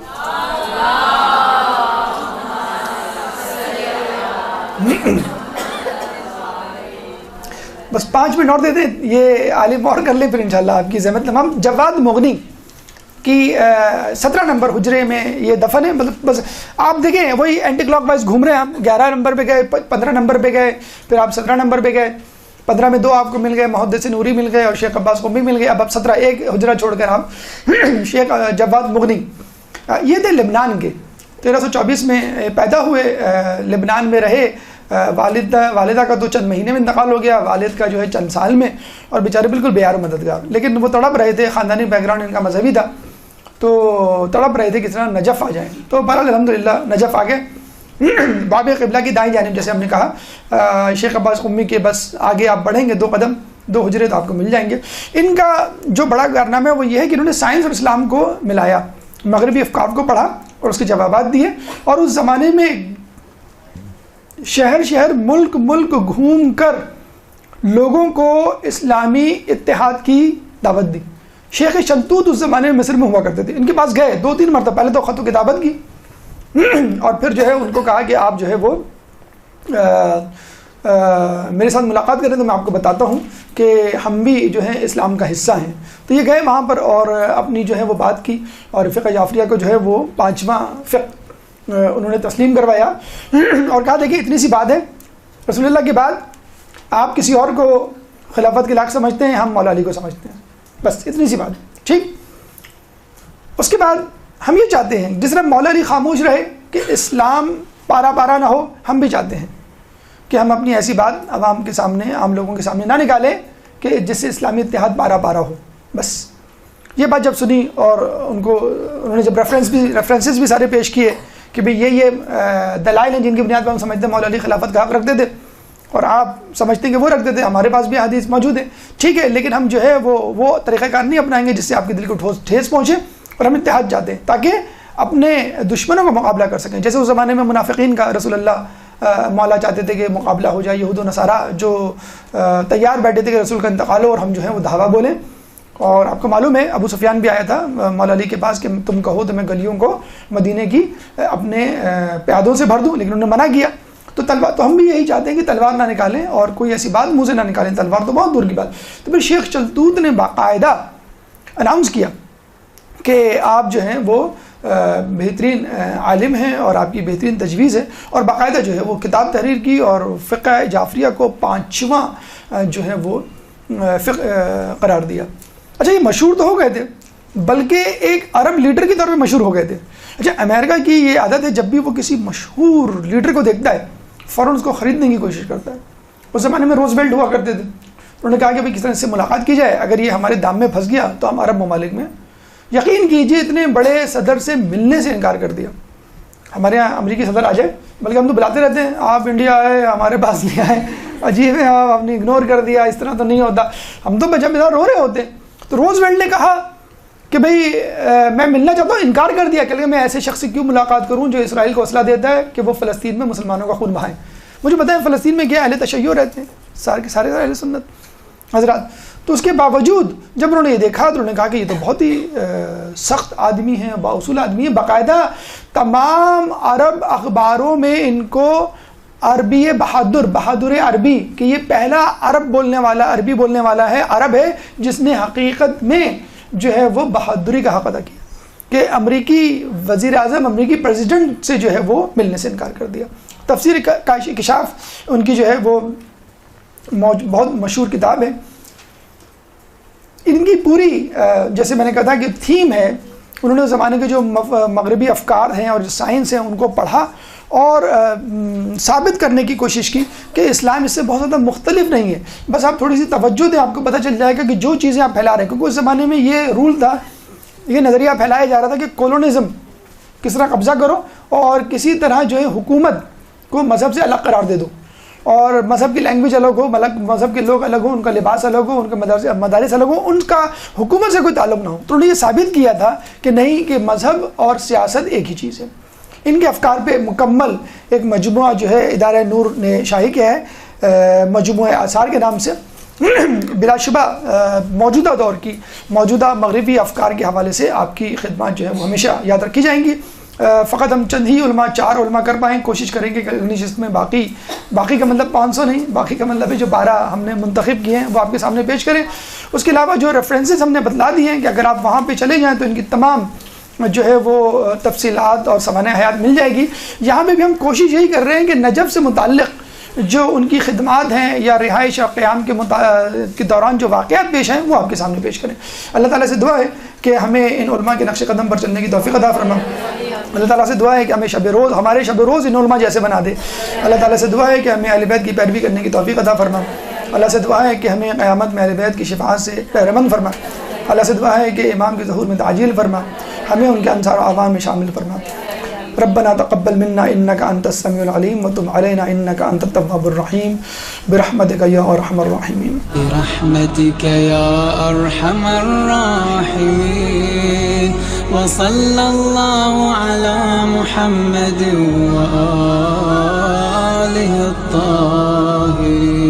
B: بس 5 منٹ اور دے دیں, یہ عالم اور کر لیں, پھر انشاءاللہ آپ کی زحمت تمام. جواد مغنی کی 17 نمبر حجرے میں یہ دفن ہے. مطلب بس آپ دیکھیں وہی اینٹی کلاک وائز گھوم رہے ہیں. آپ 11 نمبر پہ گئے, 15 نمبر پہ گئے, پھر آپ 17 نمبر پہ گئے, 15 میں 2 آپ کو مل گئے, محدث نوری مل گئے اور شیخ عباس قمی مل گئے. اب 17 ایک حجرہ چھوڑ کر آپ شیخ جواد مغنی, یہ تھے لبنان کے, 1324 میں پیدا ہوئے, لبنان میں رہے. والدہ کا تو چند مہینے میں انتقال ہو گیا, والد کا جو ہے چند سال میں, اور بیچارے بالکل بے یار و مددگار. لیکن وہ تڑپ رہے تھے, خاندانی بیک گراؤنڈ ان کا مذہبی تھا, تو تڑپ رہے تھے کس طرح نجف آ جائیں. تو بہرحال الحمدللہ نجف آ گئے. باب قبلہ کی دائیں جانب جیسے ہم نے کہا, شیخ عباس قمی کے بس آگے آپ بڑھیں گے 2 قدم 2 حجرے تو آپ کو مل جائیں گے. ان کا جو بڑا کارنامہ ہے وہ یہ ہے کہ انہوں نے سائنس اور اسلام کو ملایا, مغربی افکار کو پڑھا اور اس کے جوابات دیے. اور اس زمانے میں شہر شہر ملک ملک گھوم کر لوگوں کو اسلامی اتحاد کی دعوت دی. شیخ شلتوت اس زمانے میں مصر میں ہوا کرتے تھے. ان کے پاس گئے 2-3 مرتبہ, پہلے تو خط و کتابت کی اور پھر جو ہے ان کو کہا کہ آپ جو ہے وہ میرے ساتھ ملاقات کریں تو میں آپ کو بتاتا ہوں کہ ہم بھی جو ہے اسلام کا حصہ ہیں. تو یہ گئے وہاں پر اور اپنی جو ہے وہ بات کی, اور فقہ جعفریہ کو جو ہے وہ 5واں فقہ انہوں نے تسلیم کروایا اور کہا دیکھیے اتنی سی بات ہے, رسول اللہ کے بعد آپ کسی اور کو خلافت کے لائق سمجھتے ہیں, ہم مولا علی کو سمجھتے ہیں, بس اتنی سی بات, ٹھیک. اس کے بعد ہم یہ چاہتے ہیں جس طرح مولا علی خاموش رہے کہ اسلام پارا پارا نہ ہو, ہم بھی چاہتے ہیں کہ ہم اپنی ایسی بات عوام کے سامنے, عام لوگوں کے سامنے نہ نکالیں کہ جس سے اسلامی اتحاد پارا پارا ہو. بس یہ بات جب سنی اور انہوں نے جب ریفرنسز بھی سارے پیش کیے کہ بھئی یہ دلائل ہیں جن کی بنیاد پر ہم سمجھتے ہیں مولا علی خلافت کا حق رکھتے تھے, اور آپ سمجھتے ہیں کہ وہ رکھتے تھے, ہمارے پاس بھی حدیث موجود ہے, ٹھیک ہے, لیکن ہم جو ہے وہ طریقہ کار نہیں اپنائیں گے جس سے آپ کے دل کو ٹھیس پہنچے, اور ہم اتحاد چاہتے ہیں تاکہ اپنے دشمنوں کا مقابلہ کر سکیں. جیسے اس زمانے میں منافقین کا رسول اللہ مولا چاہتے تھے کہ مقابلہ ہو جائے, یہود و نصارہ جو تیار بیٹھے تھے کہ رسول کا انتقال ہو اور ہم جو ہے وہ دھاوا بولیں. اور آپ کو معلوم ہے ابو سفیان بھی آیا تھا مولا علی کے پاس کہ تم کہو تو میں گلیوں کو مدینے کی اپنے پیادوں سے بھر دوں, لیکن انہوں نے منع کیا. تو ہم بھی یہی چاہتے ہیں کہ تلوار نہ نکالیں اور کوئی ایسی بات منہ سے نہ نکالیں, تلوار تو بہت دور کی بات. تو پھر شیخ شلتوت نے باقاعدہ اناؤنس کیا کہ آپ جو ہیں وہ بہترین عالم ہیں اور آپ کی بہترین تجویز ہے, اور باقاعدہ جو ہے وہ کتاب تحریر کی اور فقہ جعفریہ کو 5واں جو ہے وہ فقہ قرار دیا. اچھا یہ مشہور تو ہو گئے تھے بلکہ ایک عرب لیڈر کی طور پہ مشہور ہو گئے تھے. اچھا امریکہ کی یہ عادت ہے جب بھی وہ کسی مشہور لیڈر کو دیکھتا ہے فوراً اس کو خریدنے کی کوشش کرتا ہے. اس زمانے میں روزویلٹ ہوا کرتے تھے, انہوں نے کہا کہ کس طرح سے ملاقات کی جائے, اگر یہ ہمارے دام میں پھنس گیا تو ہم عرب ممالک میں, یقین کیجئے اتنے بڑے صدر سے ملنے سے انکار کر دیا. ہمارے یہاں امریکی صدر آ جائے, بلکہ ہم تو بلاتے رہتے ہیں آپ انڈیا آئے ہمارے پاس نہیں آئے, عجیب ہے آپ نے اگنور کر دیا, اس طرح تو نہیں ہوتا, ہم تو بچہ بچہ رو رہے ہوتے. تو روزویلٹ نے کہا کہ بھئی میں ملنا چاہتا ہوں, انکار کر دیا کہ میں ایسے شخص سے کیوں ملاقات کروں جو اسرائیل کو اسلحہ دیتا ہے کہ وہ فلسطین میں مسلمانوں کا خون بہائیں. مجھے پتہ ہے فلسطین میں کیا اہل تشیع رہتے ہیں, سارے کے سارے اہل سنت حضرات. تو اس کے باوجود جب انہوں نے یہ دیکھا تو انہوں نے کہا کہ یہ تو بہت ہی سخت آدمی ہیں, بااصول آدمی ہیں. باقاعدہ تمام عرب اخباروں میں ان کو عربی بہادر عربی کہ یہ پہلا عربی بولنے والا ہے, عرب ہے جس نے حقیقت میں جو ہے وہ بہادری کا حق ادا کیا کہ امریکی وزیر اعظم, امریکی پریزیڈنٹ سے جو ہے وہ ملنے سے انکار کر دیا. تفسیر کشاف ان کی جو ہے وہ بہت مشہور کتاب ہے. ان کی پوری جیسے میں نے کہا تھا کہ تھیم ہے, انہوں نے زمانے کے جو مغربی افکار ہیں اور جو سائنس ہیں ان کو پڑھا اور ثابت کرنے کی کوشش کی کہ اسلام اس سے بہت زیادہ مختلف نہیں ہے. بس آپ تھوڑی سی توجہ دیں, آپ کو پتہ چل جائے گا کہ جو چیزیں آپ پھیلا رہے ہیں, کیونکہ اس زمانے میں یہ رول تھا, یہ نظریہ پھیلایا جا رہا تھا کہ کولونزم کس طرح قبضہ کرو اور کسی طرح جو ہے حکومت کو مذہب سے الگ قرار دے دو, اور مذہب کی لینگویج الگ ہو, مذہب کے لوگ الگ ہوں, ان کا لباس الگ ہو, ان کے مدارس الگ ہوں, ان کا حکومت سے کوئی تعلق نہ ہو. تو انہوں نے یہ ثابت کیا تھا کہ نہیں, کہ مذہب اور سیاست ایک ہی چیز ہے. ان کے افکار پہ مکمل ایک مجموعہ جو ہے ادارہ نور نے شائع کیا ہے مجموعہ آثار کے نام سے. بلا شبہ موجودہ دور کی موجودہ مغربی افکار کے حوالے سے آپ کی خدمات جو ہے وہ ہمیشہ یاد رکھی جائیں گی. فقط ہم چند ہی علماء 4 علماء کر پائیں. کوشش کریں گے کہ اگلی نشست میں باقی کا مطلب 500 نہیں، باقی کا مطلب ہے جو 12 ہم نے منتخب کیے ہیں وہ آپ کے سامنے پیش کریں. اس کے علاوہ جو ریفرنسز ہم نے بتلا دی ہیں کہ اگر آپ وہاں پہ چلے جائیں تو ان کی تمام جو ہے وہ تفصیلات اور سوانح حیات مل جائے گی. یہاں پہ بھی ہم کوشش یہی کر رہے ہیں کہ نجف سے متعلق جو ان کی خدمات ہیں یا رہائش اور قیام کے دوران جو واقعات پیش ہیں وہ آپ کے سامنے پیش کریں. اللہ تعالیٰ سے دعا ہے کہ ہمیں ان علماء کے نقش قدم پر چلنے کی توفیق عطا فرما. اللہ تعالیٰ سے دعا ہے کہ ہمیں ہمارے شب روز ان علماء جیسے بنا دے. اللہ تعالیٰ سے دعا ہے کہ ہمیں اہل بیت کی پیروی کرنے کی توفیق عطا فرما. اللہ سے دعا ہے کہ ہمیں قیامت میں اہل بیت کی شفاعت سے بہرمند فرما. اللہ سے دعا ہے کہ امام کے ظہور میں تعجیل فرما، ہمیں ان کے انصار و اعوان میں شامل فرما. ربنا تقبل منا انك انت السميع العليم وتب علينا انك انت التواب الرحيم برحمتك يا ارحم الراحمين.
C: برحمتك يا ارحم الراحمين. وصلى الله على محمد وآله الطاهرين.